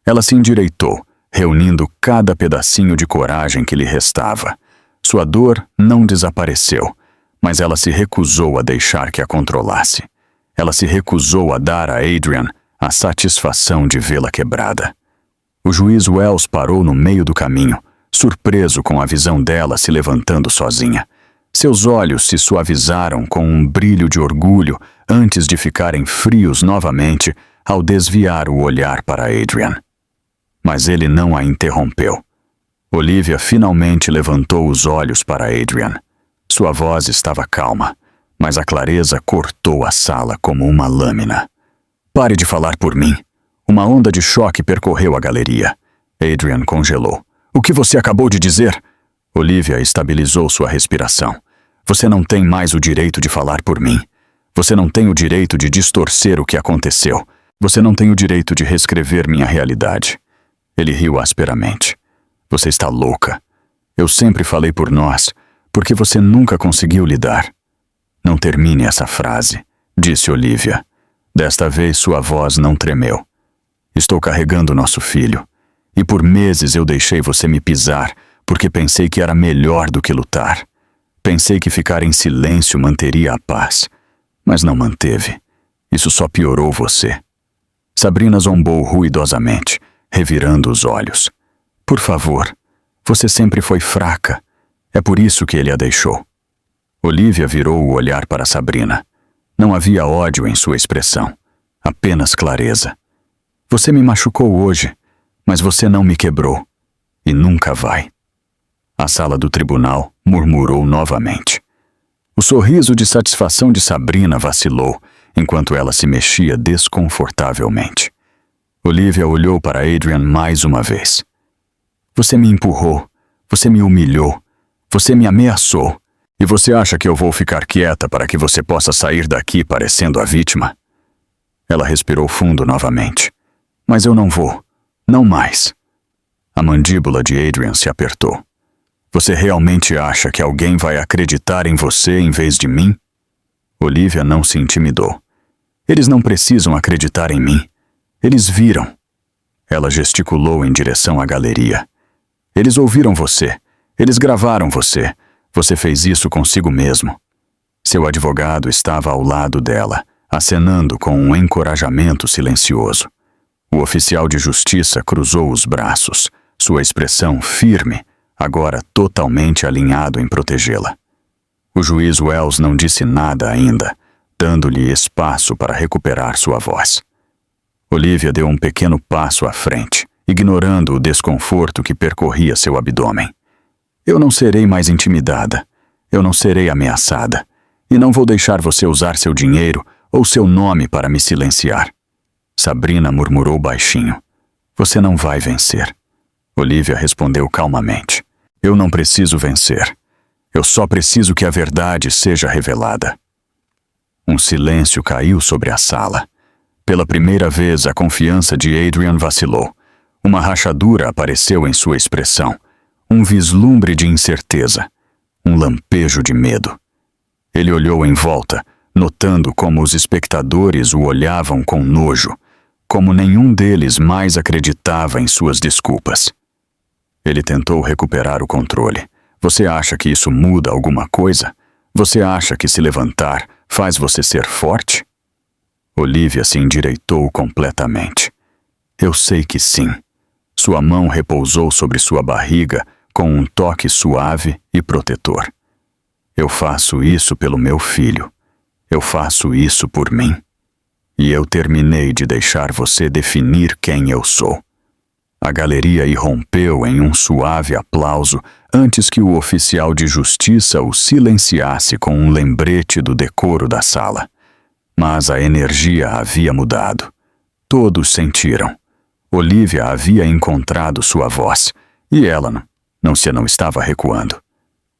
Ela se endireitou, reunindo cada pedacinho de coragem que lhe restava. Sua dor não desapareceu, mas ela se recusou a deixar que a controlasse. Ela se recusou a dar a Adrian a satisfação de vê-la quebrada. O juiz Wells parou no meio do caminho, surpreso com a visão dela se levantando sozinha. Seus olhos se suavizaram com um brilho de orgulho antes de ficarem frios novamente ao desviar o olhar para Adrian. Mas ele não a interrompeu. Olivia finalmente levantou os olhos para Adrian. Sua voz estava calma, mas a clareza cortou a sala como uma lâmina. Pare de falar por mim. Uma onda de choque percorreu a galeria. Adrian congelou. O que você acabou de dizer? Olivia estabilizou sua respiração. Você não tem mais o direito de falar por mim. Você não tem o direito de distorcer o que aconteceu. Você não tem o direito de reescrever minha realidade. Ele riu asperamente. Você está louca. Eu sempre falei por nós, porque você nunca conseguiu lidar. Não termine essa frase, disse Olivia. Desta vez sua voz não tremeu. Estou carregando nosso filho, e por meses eu deixei você me pisar, porque pensei que era melhor do que lutar. Pensei que ficar em silêncio manteria a paz, mas não manteve. Isso só piorou você. Sabrina zombou ruidosamente, revirando os olhos. Por favor, você sempre foi fraca. É por isso que ele a deixou. Olivia virou o olhar para Sabrina. Não havia ódio em sua expressão, apenas clareza. Você me machucou hoje, mas você não me quebrou. E nunca vai. A sala do tribunal murmurou novamente. O sorriso de satisfação de Sabrina vacilou, enquanto ela se mexia desconfortavelmente. Olivia olhou para Adrian mais uma vez. Você me empurrou, você me humilhou, você me ameaçou. E você acha que eu vou ficar quieta para que você possa sair daqui parecendo a vítima? Ela respirou fundo novamente. Mas eu não vou. Não mais. A mandíbula de Adrian se apertou. Você realmente acha que alguém vai acreditar em você em vez de mim? Olivia não se intimidou. Eles não precisam acreditar em mim. Eles viram. Ela gesticulou em direção à galeria. Eles ouviram você. Eles gravaram você. Você fez isso consigo mesmo. Seu advogado estava ao lado dela, acenando com um encorajamento silencioso. O oficial de justiça cruzou os braços, sua expressão firme, agora totalmente alinhado em protegê-la. O juiz Wells não disse nada ainda, dando-lhe espaço para recuperar sua voz. Olivia deu um pequeno passo à frente, ignorando o desconforto que percorria seu abdômen. Eu não serei mais intimidada. Eu não serei ameaçada. E não vou deixar você usar seu dinheiro ou seu nome para me silenciar. Sabrina murmurou baixinho. Você não vai vencer. Olivia respondeu calmamente. Eu não preciso vencer. Eu só preciso que a verdade seja revelada. Um silêncio caiu sobre a sala. Pela primeira vez, a confiança de Adrian vacilou. Uma rachadura apareceu em sua expressão. Um vislumbre de incerteza. Um lampejo de medo. Ele olhou em volta, notando como os espectadores o olhavam com nojo, como nenhum deles mais acreditava em suas desculpas. Ele tentou recuperar o controle. Você acha que isso muda alguma coisa? Você acha que se levantar faz você ser forte? Olivia se endireitou completamente. Eu sei que sim. Sua mão repousou sobre sua barriga com um toque suave e protetor. Eu faço isso pelo meu filho. Eu faço isso por mim. E eu terminei de deixar você definir quem eu sou. A galeria irrompeu em um suave aplauso antes que o oficial de justiça o silenciasse com um lembrete do decoro da sala. Mas a energia havia mudado. Todos sentiram. Olivia havia encontrado sua voz, e ela não estava recuando.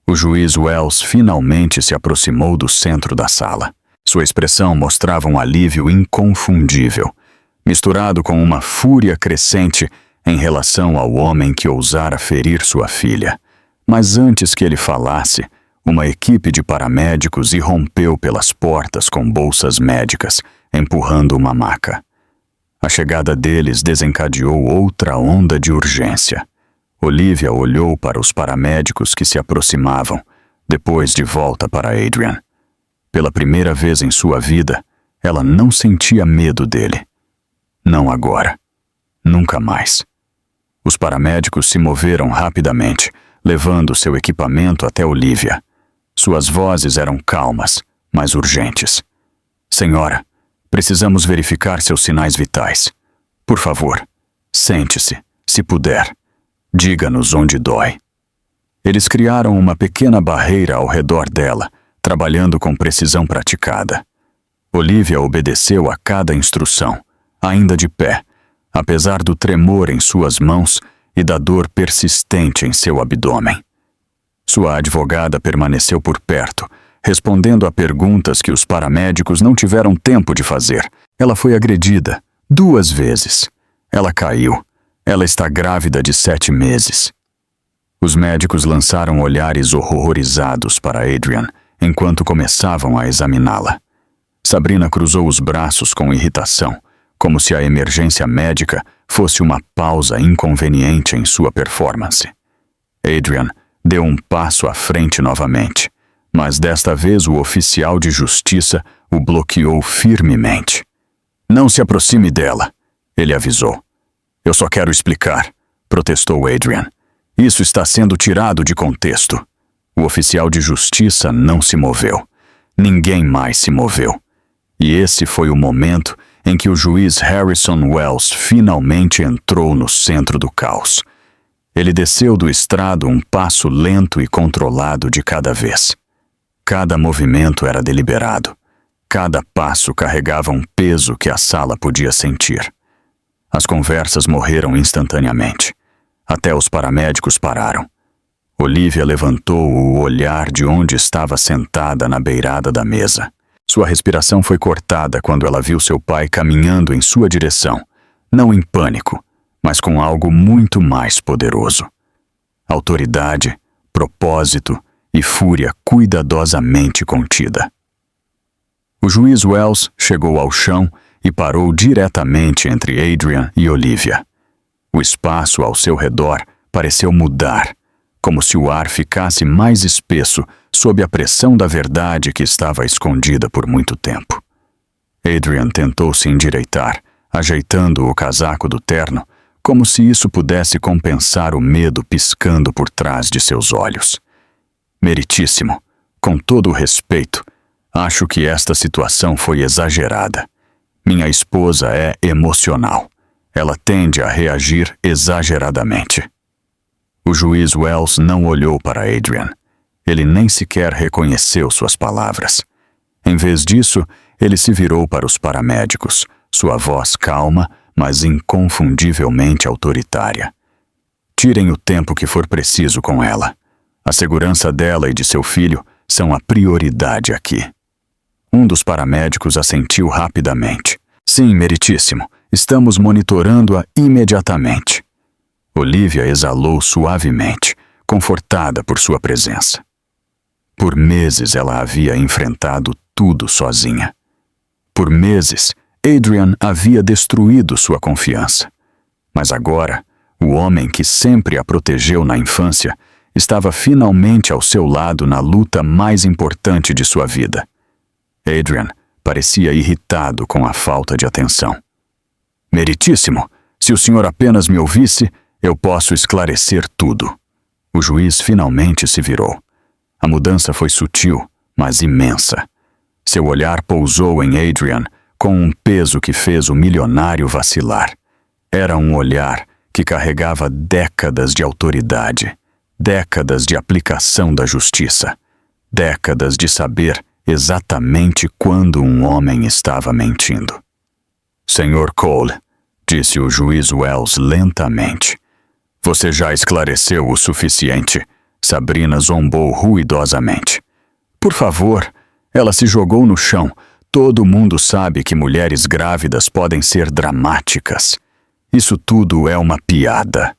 O juiz Wells finalmente se aproximou do centro da sala. Sua expressão mostrava um alívio inconfundível, misturado com uma fúria crescente em relação ao homem que ousara ferir sua filha. Mas antes que ele falasse, uma equipe de paramédicos irrompeu pelas portas com bolsas médicas, empurrando uma maca. A chegada deles desencadeou outra onda de urgência. Olivia olhou para os paramédicos que se aproximavam, depois de volta para Adrian. Pela primeira vez em sua vida, ela não sentia medo dele. Não agora. Nunca mais. Os paramédicos se moveram rapidamente, levando seu equipamento até Olivia. Suas vozes eram calmas, mas urgentes. Senhora, precisamos verificar seus sinais vitais. Por favor, sente-se, se puder. Diga-nos onde dói. Eles criaram uma pequena barreira ao redor dela, trabalhando com precisão praticada. Olivia obedeceu a cada instrução, ainda de pé, apesar do tremor em suas mãos e da dor persistente em seu abdômen. Sua advogada permaneceu por perto, respondendo a perguntas que os paramédicos não tiveram tempo de fazer. Ela foi agredida 2 vezes. Ela caiu. Ela está grávida de 7 meses. Os médicos lançaram olhares horrorizados para Adrian enquanto começavam a examiná-la. Sabrina cruzou os braços com irritação, como se a emergência médica fosse uma pausa inconveniente em sua performance. Adrian deu um passo à frente novamente, mas desta vez o oficial de justiça o bloqueou firmemente. Não se aproxime dela, ele avisou. Eu só quero explicar, protestou Adrian. Isso está sendo tirado de contexto. O oficial de justiça não se moveu. Ninguém mais se moveu. E esse foi o momento em que o juiz Harrison Wells finalmente entrou no centro do caos. Ele desceu do estrado um passo lento e controlado de cada vez. Cada movimento era deliberado. Cada passo carregava um peso que a sala podia sentir. As conversas morreram instantaneamente. Até os paramédicos pararam. Olivia levantou o olhar de onde estava sentada na beirada da mesa. Sua respiração foi cortada quando ela viu seu pai caminhando em sua direção, não em pânico, mas com algo muito mais poderoso. Autoridade, propósito e fúria cuidadosamente contida. O juiz Wells chegou ao chão e parou diretamente entre Adrian e Olivia. O espaço ao seu redor pareceu mudar, como se o ar ficasse mais espesso sob a pressão da verdade que estava escondida por muito tempo. Adrian tentou se endireitar, ajeitando o casaco do terno, como se isso pudesse compensar o medo piscando por trás de seus olhos. Meritíssimo, com todo o respeito, acho que esta situação foi exagerada. Minha esposa é emocional. Ela tende a reagir exageradamente. O juiz Wells não olhou para Adrian. Ele nem sequer reconheceu suas palavras. Em vez disso, ele se virou para os paramédicos, sua voz calma, mas inconfundivelmente autoritária. Tirem o tempo que for preciso com ela. A segurança dela e de seu filho são a prioridade aqui. Um dos paramédicos assentiu rapidamente. Sim, meritíssimo. Estamos monitorando-a imediatamente. Olivia exalou suavemente, confortada por sua presença. Por meses ela havia enfrentado tudo sozinha. Por meses, Adrian havia destruído sua confiança. Mas agora, o homem que sempre a protegeu na infância estava finalmente ao seu lado na luta mais importante de sua vida. Adrian parecia irritado com a falta de atenção. Meritíssimo, se o senhor apenas me ouvisse, eu posso esclarecer tudo. O juiz finalmente se virou. A mudança foi sutil, mas imensa. Seu olhar pousou em Adrian com um peso que fez o milionário vacilar. Era um olhar que carregava décadas de autoridade, décadas de aplicação da justiça, décadas de saber exatamente quando um homem estava mentindo. Senhor Cole, disse o juiz Wells lentamente. Você já esclareceu o suficiente. Sabrina zombou ruidosamente. Por favor, ela se jogou no chão. Todo mundo sabe que mulheres grávidas podem ser dramáticas. Isso tudo é uma piada.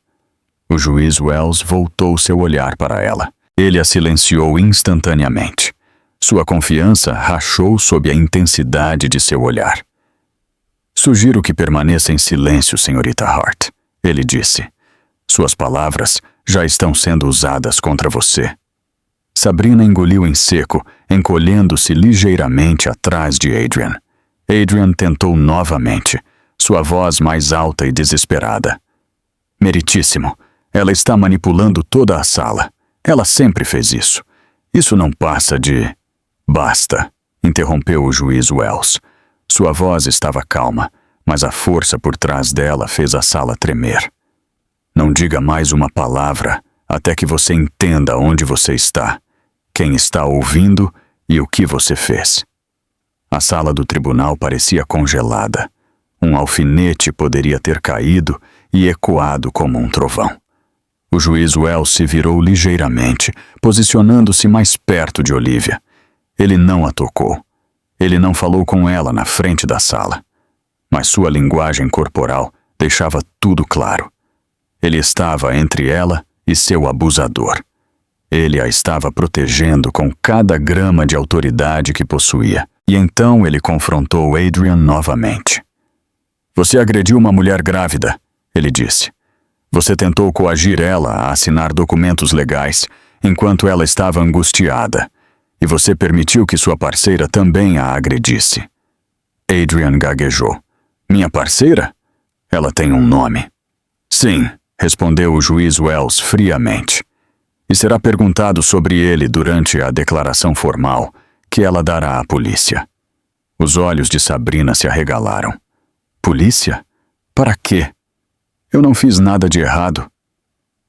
O juiz Wells voltou seu olhar para ela. Ele a silenciou instantaneamente. Sua confiança rachou sob a intensidade de seu olhar. Sugiro que permaneça em silêncio, senhorita Hart, ele disse. Suas palavras já estão sendo usadas contra você. Sabrina engoliu em seco, encolhendo-se ligeiramente atrás de Adrian. Adrian tentou novamente, sua voz mais alta e desesperada. Meritíssimo, ela está manipulando toda a sala. Ela sempre fez isso. Isso não passa de... Basta, interrompeu o juiz Wells. Sua voz estava calma, mas a força por trás dela fez a sala tremer. Não diga mais uma palavra até que você entenda onde você está, quem está ouvindo e o que você fez. A sala do tribunal parecia congelada. Um alfinete poderia ter caído e ecoado como um trovão. O juiz Wells se virou ligeiramente, posicionando-se mais perto de Olivia. Ele não a tocou. Ele não falou com ela na frente da sala. Mas sua linguagem corporal deixava tudo claro. Ele estava entre ela e seu abusador. Ele a estava protegendo com cada grama de autoridade que possuía. E então ele confrontou Adrian novamente. Você agrediu uma mulher grávida, ele disse. Você tentou coagir ela a assinar documentos legais enquanto ela estava angustiada. E você permitiu que sua parceira também a agredisse. Adrian gaguejou. Minha parceira? Ela tem um nome. Sim, respondeu o juiz Wells friamente. E será perguntado sobre ele durante a declaração formal que ela dará à polícia. Os olhos de Sabrina se arregalaram. Polícia? Para quê? Eu não fiz nada de errado.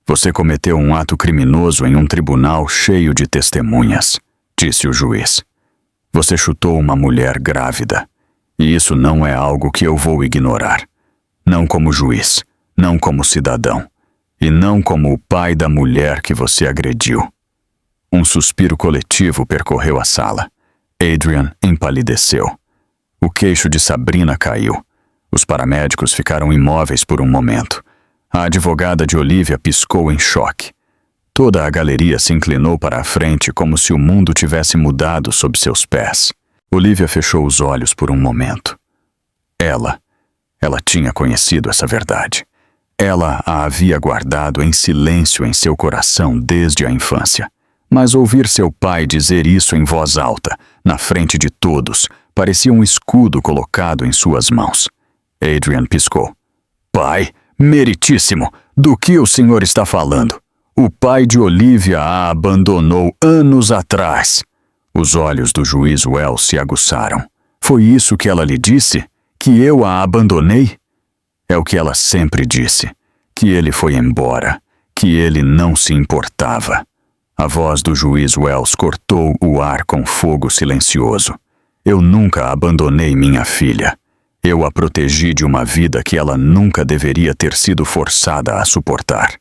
Você cometeu um ato criminoso em um tribunal cheio de testemunhas, disse o juiz. Você chutou uma mulher grávida. E isso não é algo que eu vou ignorar. Não como juiz, não como cidadão, e não como o pai da mulher que você agrediu. Um suspiro coletivo percorreu a sala. Adrian empalideceu. O queixo de Sabrina caiu. Os paramédicos ficaram imóveis por um momento. A advogada de Olivia piscou em choque. Toda a galeria se inclinou para a frente como se o mundo tivesse mudado sob seus pés. Olivia fechou os olhos por um momento. Ela tinha conhecido essa verdade. Ela a havia guardado em silêncio em seu coração desde a infância. Mas ouvir seu pai dizer isso em voz alta, na frente de todos, parecia um escudo colocado em suas mãos. Adrian piscou. Pai, meritíssimo, do que o senhor está falando? O pai de Olivia a abandonou anos atrás. Os olhos do juiz Wells se aguçaram. Foi isso que ela lhe disse? Que eu a abandonei? É o que ela sempre disse. Que ele foi embora. Que ele não se importava. A voz do juiz Wells cortou o ar com fogo silencioso. Eu nunca abandonei minha filha. Eu a protegi de uma vida que ela nunca deveria ter sido forçada a suportar.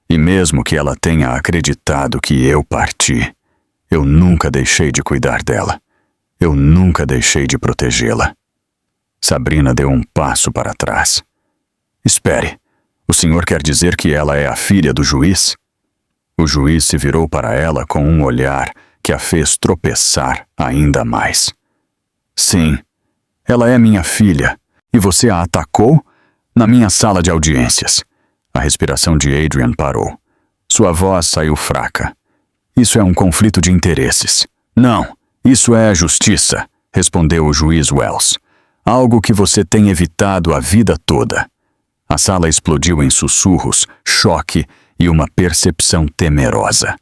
E mesmo que ela tenha acreditado que eu parti, eu nunca deixei de cuidar dela. Eu nunca deixei de protegê-la. Sabrina deu um passo para trás. Espere, o senhor quer dizer que ela é a filha do juiz? O juiz se virou para ela com um olhar que a fez tropeçar ainda mais. Sim, ela é minha filha. E você a atacou? Na minha sala de audiências. A respiração de Adrian parou. Sua voz saiu fraca. Isso é um conflito de interesses. Não, isso é a justiça, respondeu o juiz Wells. Algo que você tem evitado a vida toda. A sala explodiu em sussurros, choque e uma percepção temerosa.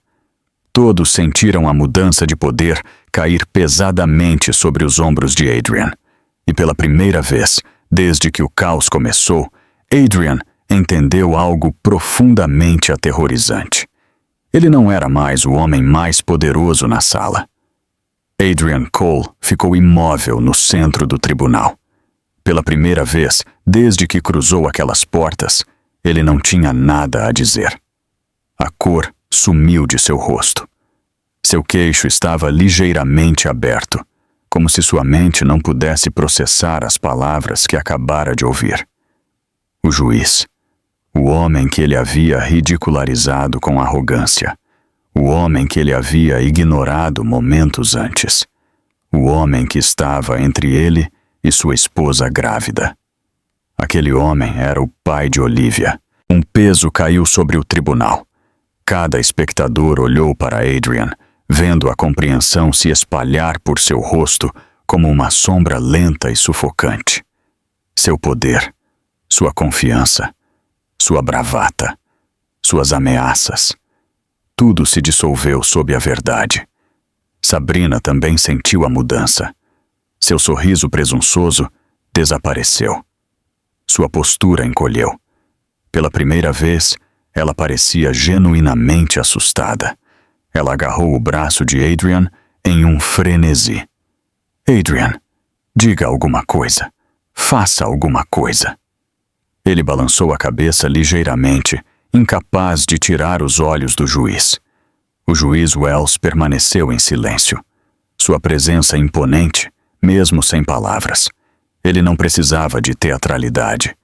Todos sentiram a mudança de poder cair pesadamente sobre os ombros de Adrian. E pela primeira vez, desde que o caos começou, Adrian entendeu algo profundamente aterrorizante. Ele não era mais o homem mais poderoso na sala. Adrian Cole ficou imóvel no centro do tribunal. Pela primeira vez, desde que cruzou aquelas portas, ele não tinha nada a dizer. A cor sumiu de seu rosto. Seu queixo estava ligeiramente aberto, como se sua mente não pudesse processar as palavras que acabara de ouvir. O juiz, o homem que ele havia ridicularizado com arrogância, o homem que ele havia ignorado momentos antes, o homem que estava entre ele e sua esposa grávida. Aquele homem era o pai de Olivia. Um peso caiu sobre o tribunal. Cada espectador olhou para Adrian, vendo a compreensão se espalhar por seu rosto como uma sombra lenta e sufocante. Seu poder, sua confiança, sua bravata, suas ameaças. Tudo se dissolveu sob a verdade. Sabrina também sentiu a mudança. Seu sorriso presunçoso desapareceu. Sua postura encolheu. Pela primeira vez, ela parecia genuinamente assustada. Ela agarrou o braço de Adrian em um frenesi. Adrian, diga alguma coisa. Faça alguma coisa. Ele balançou a cabeça ligeiramente, incapaz de tirar os olhos do juiz. O juiz Wells permaneceu em silêncio. Sua presença imponente, mesmo sem palavras. Ele não precisava de teatralidade.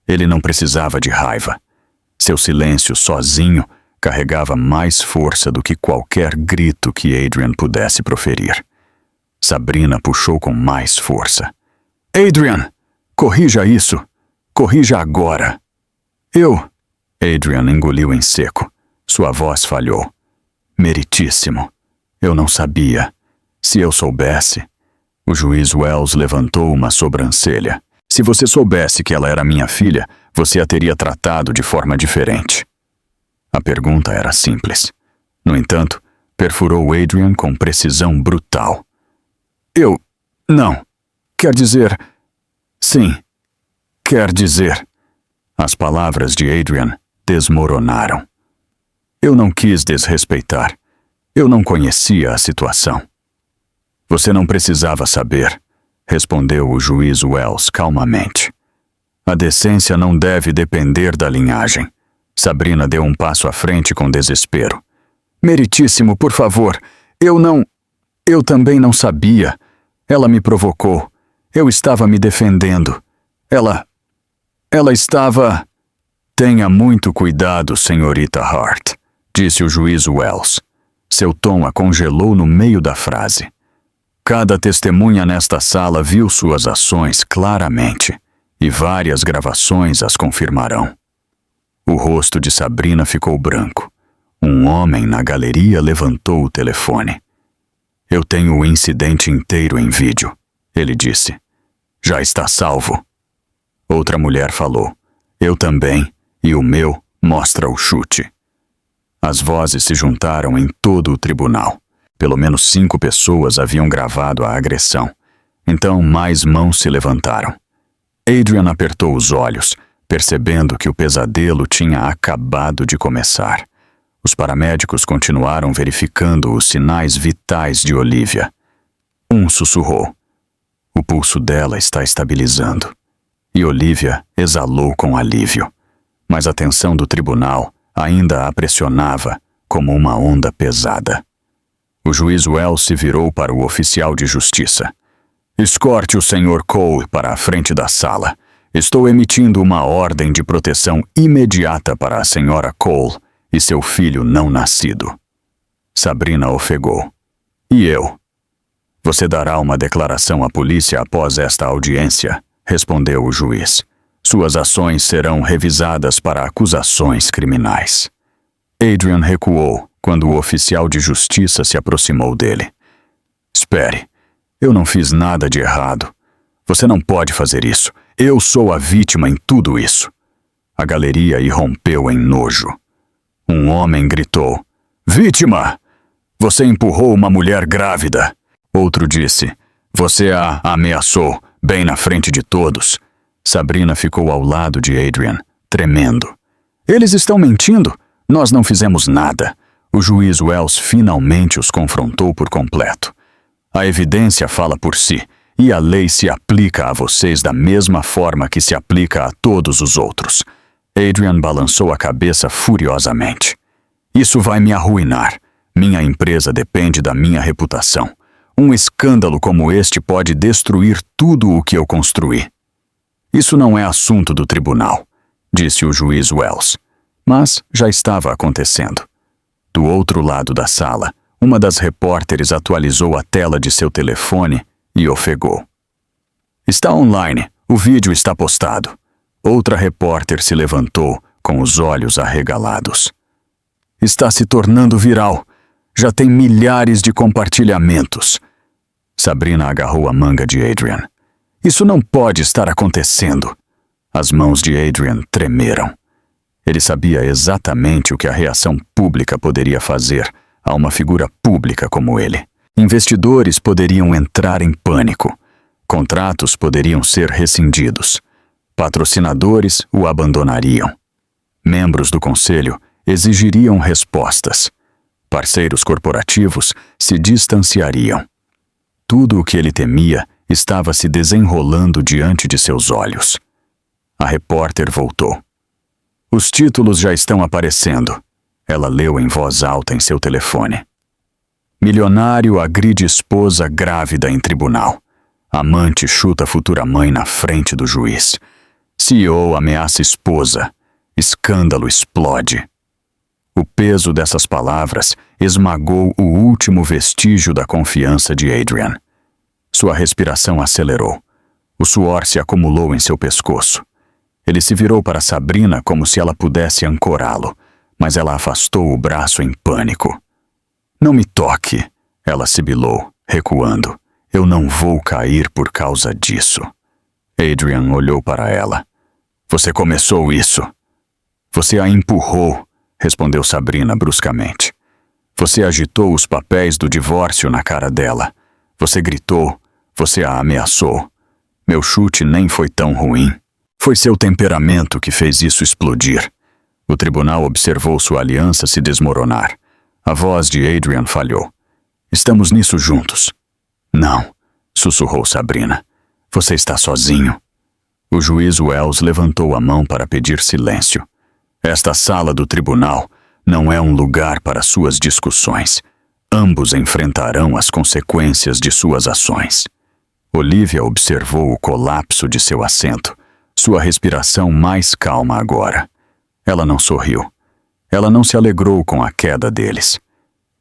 Ele não precisava de raiva. Seu silêncio sozinho carregava mais força do que qualquer grito que Adrian pudesse proferir. Sabrina puxou com mais força. Adrian, corrija isso. Corrija agora. Adrian engoliu em seco. Sua voz falhou. Meritíssimo. Eu não sabia. Se eu soubesse... O juiz Wells levantou uma sobrancelha. Se você soubesse que ela era minha filha, você a teria tratado de forma diferente. A pergunta era simples. No entanto, perfurou Adrian com precisão brutal. Não. Quer dizer... Sim. Quer dizer... As palavras de Adrian desmoronaram. Eu não quis desrespeitar. Eu não conhecia a situação. Você não precisava saber, respondeu o juiz Wells calmamente. A decência não deve depender da linhagem. Sabrina deu um passo à frente com desespero. Meritíssimo, por favor, Eu também não sabia. Ela me provocou. Eu estava me defendendo. Ela estava... Tenha muito cuidado, senhorita Hart, disse o juiz Wells. Seu tom a congelou no meio da frase. Cada testemunha nesta sala viu suas ações claramente, e várias gravações as confirmarão. O rosto de Sabrina ficou branco. Um homem na galeria levantou o telefone. Eu tenho o incidente inteiro em vídeo, ele disse. Já está salvo. Outra mulher falou. Eu também, e o meu mostra o chute. As vozes se juntaram em todo o tribunal. Pelo menos 5 pessoas haviam gravado a agressão. Então mais mãos se levantaram. Adrian apertou os olhos, percebendo que o pesadelo tinha acabado de começar. Os paramédicos continuaram verificando os sinais vitais de Olivia. Um sussurrou. O pulso dela está estabilizando. E Olivia exalou com alívio. Mas a tensão do tribunal ainda a pressionava como uma onda pesada. O juiz Wells se virou para o oficial de justiça. Escorte o Sr. Cole para a frente da sala. Estou emitindo uma ordem de proteção imediata para a Sra. Cole e seu filho não nascido. Sabrina ofegou. E eu? Você dará uma declaração à polícia após esta audiência, respondeu o juiz. Suas ações serão revisadas para acusações criminais. Adrian recuou quando o oficial de justiça se aproximou dele. Espere, eu não fiz nada de errado. Você não pode fazer isso. Eu sou a vítima em tudo isso. A galeria irrompeu em nojo. Um homem gritou. Vítima! Você empurrou uma mulher grávida. Outro disse. Você a ameaçou, bem na frente de todos. Sabrina ficou ao lado de Adrian, tremendo. Eles estão mentindo. Nós não fizemos nada. O juiz Wells finalmente os confrontou por completo. A evidência fala por si, e a lei se aplica a vocês da mesma forma que se aplica a todos os outros. Adrian balançou a cabeça furiosamente. Isso vai me arruinar. Minha empresa depende da minha reputação. Um escândalo como este pode destruir tudo o que eu construí. Isso não é assunto do tribunal, disse o juiz Wells. Mas já estava acontecendo. Do outro lado da sala, uma das repórteres atualizou a tela de seu telefone e ofegou. Está online, o vídeo está postado. Outra repórter se levantou, com os olhos arregalados. Está se tornando viral. Já tem milhares de compartilhamentos. Sabrina agarrou a manga de Adrian. Isso não pode estar acontecendo. As mãos de Adrian tremeram. Ele sabia exatamente o que a reação pública poderia fazer a uma figura pública como ele. Investidores poderiam entrar em pânico. Contratos poderiam ser rescindidos. Patrocinadores o abandonariam. Membros do conselho exigiriam respostas. Parceiros corporativos se distanciariam. Tudo o que ele temia estava se desenrolando diante de seus olhos. A repórter voltou. Os títulos já estão aparecendo. Ela leu em voz alta em seu telefone. Milionário agride esposa grávida em tribunal. Amante chuta futura mãe na frente do juiz. CEO ameaça esposa. Escândalo explode. O peso dessas palavras esmagou o último vestígio da confiança de Adrian. Sua respiração acelerou. O suor se acumulou em seu pescoço. Ele se virou para Sabrina como se ela pudesse ancorá-lo, mas ela afastou o braço em pânico. Não me toque, ela sibilou, recuando. Eu não vou cair por causa disso. Adrian olhou para ela. Você começou isso. Você a empurrou, respondeu Sabrina bruscamente. Você agitou os papéis do divórcio na cara dela. Você gritou. Você a ameaçou. Meu chute nem foi tão ruim. Foi seu temperamento que fez isso explodir. O tribunal observou sua aliança se desmoronar. A voz de Adrian falhou. Estamos nisso juntos. Não, sussurrou Sabrina. Você está sozinho. O juiz Wells levantou a mão para pedir silêncio. Esta sala do tribunal não é um lugar para suas discussões. Ambos enfrentarão as consequências de suas ações. Olivia observou o colapso de seu assento, sua respiração mais calma agora. Ela não sorriu. Ela não se alegrou com a queda deles.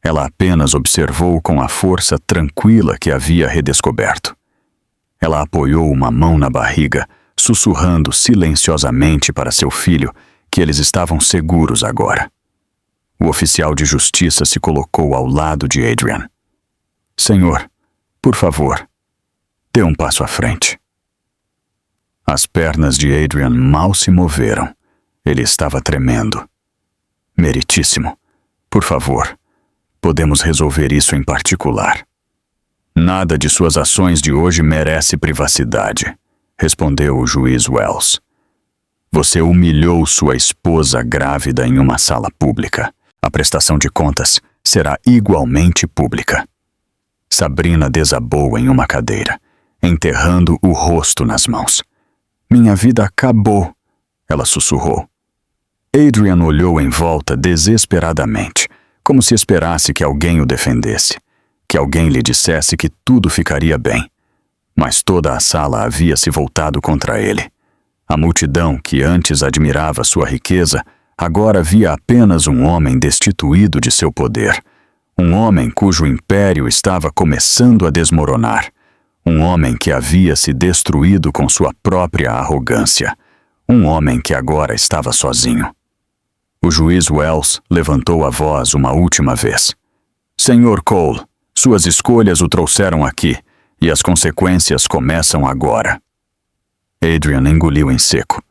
Ela apenas observou com a força tranquila que havia redescoberto. Ela apoiou uma mão na barriga, sussurrando silenciosamente para seu filho que eles estavam seguros agora. O oficial de justiça se colocou ao lado de Adrian. Senhor, por favor, dê um passo à frente. As pernas de Adrian mal se moveram. Ele estava tremendo. Meritíssimo, por favor, podemos resolver isso em particular. Nada de suas ações de hoje merece privacidade, respondeu o juiz Wells. Você humilhou sua esposa grávida em uma sala pública. A prestação de contas será igualmente pública. Sabrina desabou em uma cadeira, enterrando o rosto nas mãos. Minha vida acabou, ela sussurrou. Adrian olhou em volta desesperadamente, como se esperasse que alguém o defendesse, que alguém lhe dissesse que tudo ficaria bem. Mas toda a sala havia se voltado contra ele. A multidão que antes admirava sua riqueza, agora via apenas um homem destituído de seu poder. Um homem cujo império estava começando a desmoronar. Um homem que havia se destruído com sua própria arrogância. Um homem que agora estava sozinho. O juiz Wells levantou a voz uma última vez. Senhor Cole, suas escolhas o trouxeram aqui, e as consequências começam agora. Adrian engoliu em seco.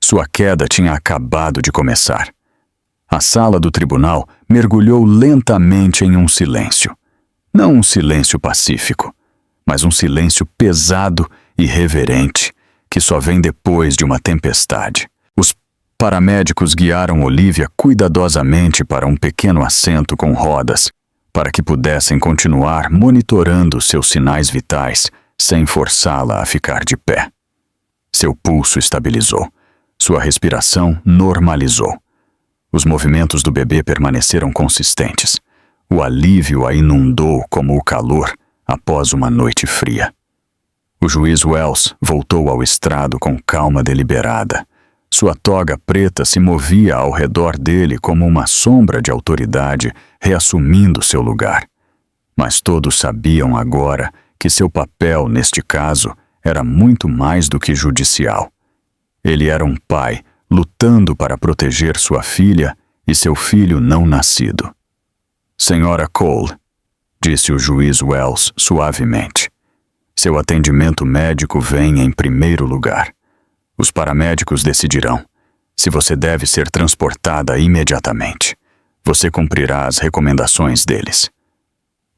Sua queda tinha acabado de começar. A sala do tribunal mergulhou lentamente em um silêncio. Não um silêncio pacífico, mas um silêncio pesado e reverente, que só vem depois de uma tempestade. Os paramédicos guiaram Olivia cuidadosamente para um pequeno assento com rodas, para que pudessem continuar monitorando seus sinais vitais sem forçá-la a ficar de pé. Seu pulso estabilizou. Sua respiração normalizou. Os movimentos do bebê permaneceram consistentes. O alívio a inundou como o calor após uma noite fria. O juiz Wells voltou ao estrado com calma deliberada. Sua toga preta se movia ao redor dele como uma sombra de autoridade, reassumindo seu lugar. Mas todos sabiam agora que seu papel, neste caso, era muito mais do que judicial. Ele era um pai lutando para proteger sua filha e seu filho não nascido. Senhora Cole, disse o juiz Wells suavemente, seu atendimento médico vem em primeiro lugar. Os paramédicos decidirão se você deve ser transportada imediatamente. Você cumprirá as recomendações deles.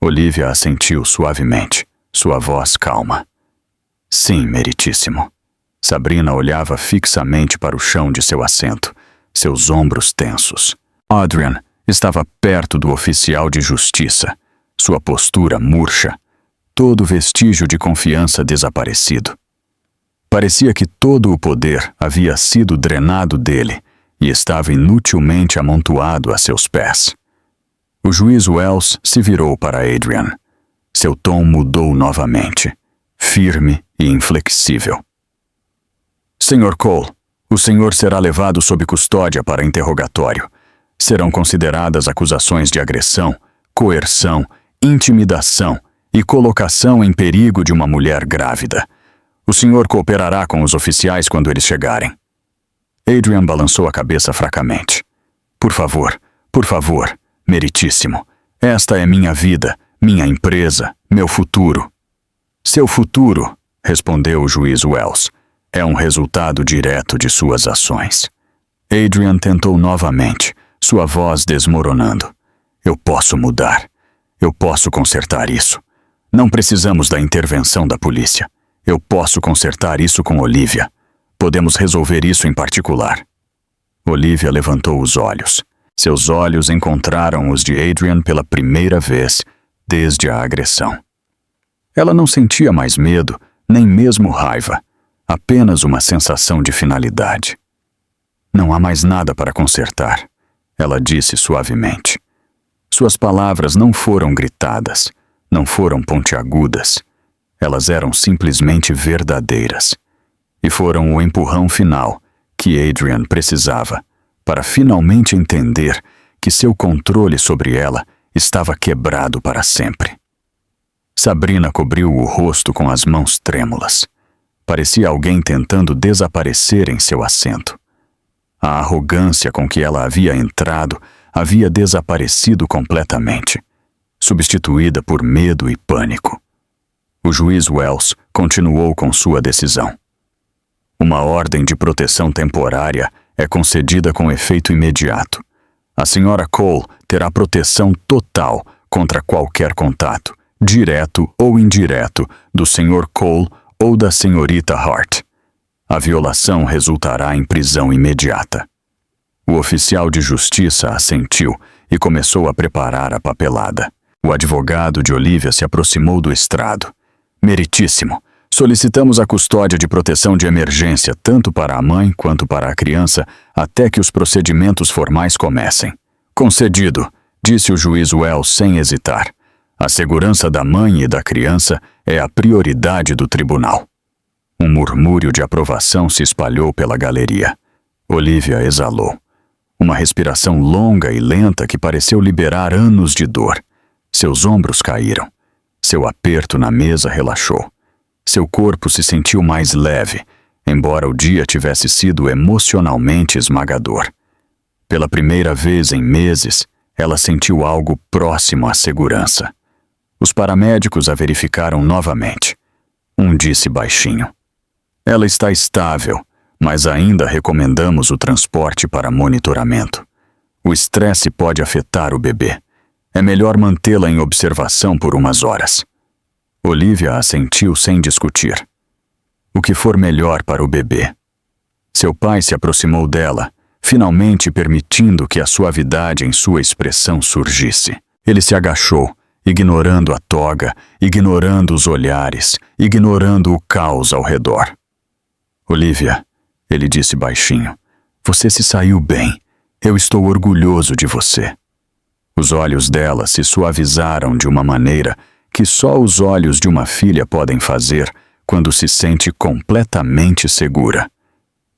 Olivia assentiu suavemente, sua voz calma. Sim, meritíssimo. Sabrina olhava fixamente para o chão de seu assento, seus ombros tensos. Adrian estava perto do oficial de justiça, sua postura murcha, todo vestígio de confiança desaparecido. Parecia que todo o poder havia sido drenado dele e estava inutilmente amontoado a seus pés. O juiz Wells se virou para Adrian. Seu tom mudou novamente, firme e inflexível. Senhor Cole, o senhor será levado sob custódia para interrogatório. Serão consideradas acusações de agressão, coerção, intimidação e colocação em perigo de uma mulher grávida. O senhor cooperará com os oficiais quando eles chegarem. Adrian balançou a cabeça fracamente. Por favor, meritíssimo. Esta é minha vida, minha empresa, meu futuro. Seu futuro, respondeu o juiz Wells, é um resultado direto de suas ações. Adrian tentou novamente, sua voz desmoronando. Eu posso mudar. Eu posso consertar isso. Não precisamos da intervenção da polícia. Eu posso consertar isso com Olivia. Podemos resolver isso em particular. Olivia levantou os olhos. Seus olhos encontraram os de Adrian pela primeira vez desde a agressão. Ela não sentia mais medo, nem mesmo raiva, apenas uma sensação de finalidade. Não há mais nada para consertar, ela disse suavemente. Suas palavras não foram gritadas, não foram pontiagudas. Elas eram simplesmente verdadeiras. E foram o empurrão final que Adrian precisava para finalmente entender que seu controle sobre ela estava quebrado para sempre. Sabrina cobriu o rosto com as mãos trêmulas. Parecia alguém tentando desaparecer em seu assento. A arrogância com que ela havia entrado havia desaparecido completamente, substituída por medo e pânico. O juiz Wells continuou com sua decisão. Uma ordem de proteção temporária é concedida com efeito imediato. A senhora Cole terá proteção total contra qualquer contato, direto ou indireto, do Sr. Cole ou da senhorita Hart. A violação resultará em prisão imediata. O oficial de justiça assentiu e começou a preparar a papelada. O advogado de Olivia se aproximou do estrado. Meritíssimo, solicitamos a custódia de proteção de emergência tanto para a mãe quanto para a criança até que os procedimentos formais comecem. Concedido, disse o juiz Wells sem hesitar. A segurança da mãe e da criança é a prioridade do tribunal. Um murmúrio de aprovação se espalhou pela galeria. Olivia exalou. Uma respiração longa e lenta que pareceu liberar anos de dor. Seus ombros caíram. Seu aperto na mesa relaxou. Seu corpo se sentiu mais leve, embora o dia tivesse sido emocionalmente esmagador. Pela primeira vez em meses, ela sentiu algo próximo à segurança. Os paramédicos a verificaram novamente. Um disse baixinho: ela está estável, mas ainda recomendamos o transporte para monitoramento. O estresse pode afetar o bebê. É melhor mantê-la em observação por umas horas. Olivia assentiu sem discutir. O que for melhor para o bebê. Seu pai se aproximou dela, finalmente permitindo que a suavidade em sua expressão surgisse. Ele se agachou, ignorando a toga, ignorando os olhares, ignorando o caos ao redor. Olivia, ele disse baixinho, você se saiu bem. Eu estou orgulhoso de você. Os olhos dela se suavizaram de uma maneira que só os olhos de uma filha podem fazer quando se sente completamente segura.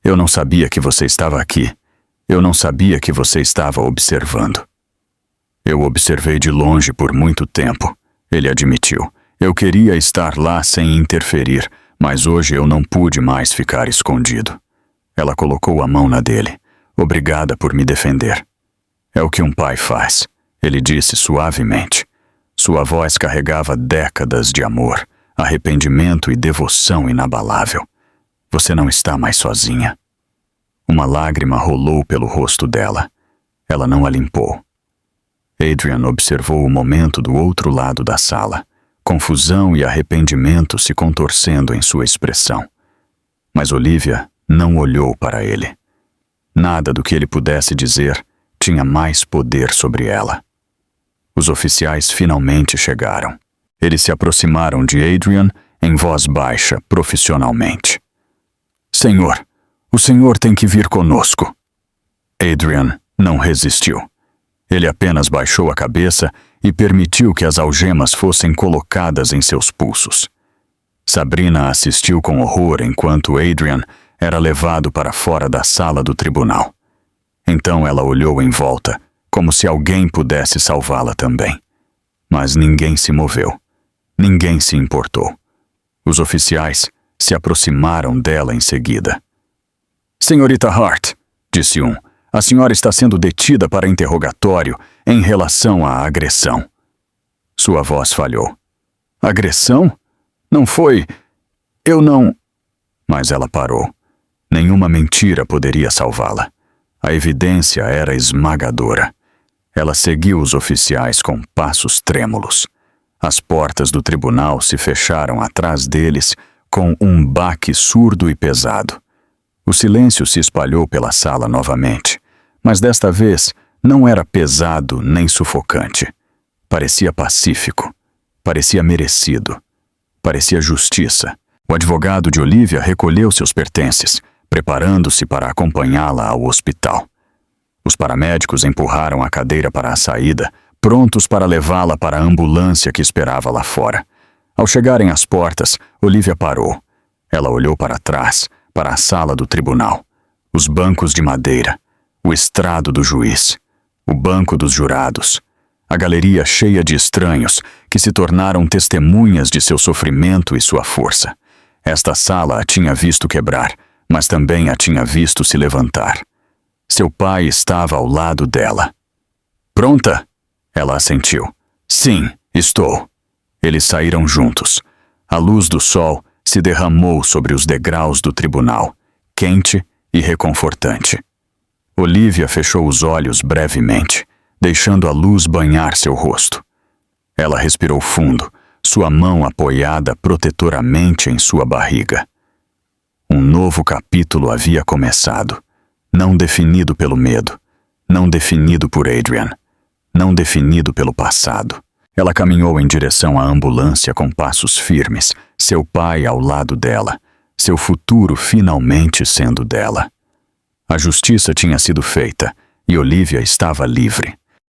Eu não sabia que você estava aqui. Eu não sabia que você estava observando. Eu observei de longe por muito tempo, ele admitiu. Eu queria estar lá sem interferir, mas hoje eu não pude mais ficar escondido. Ela colocou a mão na dele. Obrigada por me defender. É o que um pai faz, ele disse suavemente. Sua voz carregava décadas de amor, arrependimento e devoção inabalável. Você não está mais sozinha. Uma lágrima rolou pelo rosto dela. Ela não a limpou. Adrian observou o momento do outro lado da sala, confusão e arrependimento se contorcendo em sua expressão. Mas Olivia não olhou para ele. Nada do que ele pudesse dizer tinha mais poder sobre ela. Os oficiais finalmente chegaram. Eles se aproximaram de Adrian em voz baixa, profissionalmente. Senhor, o senhor tem que vir conosco. Adrian não resistiu. Ele apenas baixou a cabeça e permitiu que as algemas fossem colocadas em seus pulsos. Sabrina assistiu com horror enquanto Adrian era levado para fora da sala do tribunal. Então ela olhou em volta, como se alguém pudesse salvá-la também. Mas ninguém se moveu. Ninguém se importou. Os oficiais se aproximaram dela em seguida. Senhorita Hart, disse um, a senhora está sendo detida para interrogatório em relação à agressão. Sua voz falhou. Agressão? Não foi... Eu não... Mas ela parou. Nenhuma mentira poderia salvá-la. A evidência era esmagadora. Ela seguiu os oficiais com passos trêmulos. As portas do tribunal se fecharam atrás deles com um baque surdo e pesado. O silêncio se espalhou pela sala novamente, mas desta vez não era pesado nem sufocante. Parecia pacífico, parecia merecido, parecia justiça. O advogado de Olivia recolheu seus pertences, preparando-se para acompanhá-la ao hospital. Os paramédicos empurraram a cadeira para a saída, prontos para levá-la para a ambulância que esperava lá fora. Ao chegarem às portas, Olivia parou. Ela olhou para trás, para a sala do tribunal. Os bancos de madeira, o estrado do juiz, o banco dos jurados, a galeria cheia de estranhos que se tornaram testemunhas de seu sofrimento e sua força. Esta sala a tinha visto quebrar, mas também a tinha visto se levantar. Seu pai estava ao lado dela. Pronta? Ela assentiu. Sim, estou. Eles saíram juntos. A luz do sol se derramou sobre os degraus do tribunal, quente e reconfortante. Olivia fechou os olhos brevemente, deixando a luz banhar seu rosto. Ela respirou fundo, sua mão apoiada protetoramente em sua barriga. Um novo capítulo havia começado, não definido pelo medo, não definido por Adrian, não definido pelo passado. Ela caminhou em direção à ambulância com passos firmes, seu pai ao lado dela, seu futuro finalmente sendo dela. A justiça tinha sido feita e Olivia estava livre.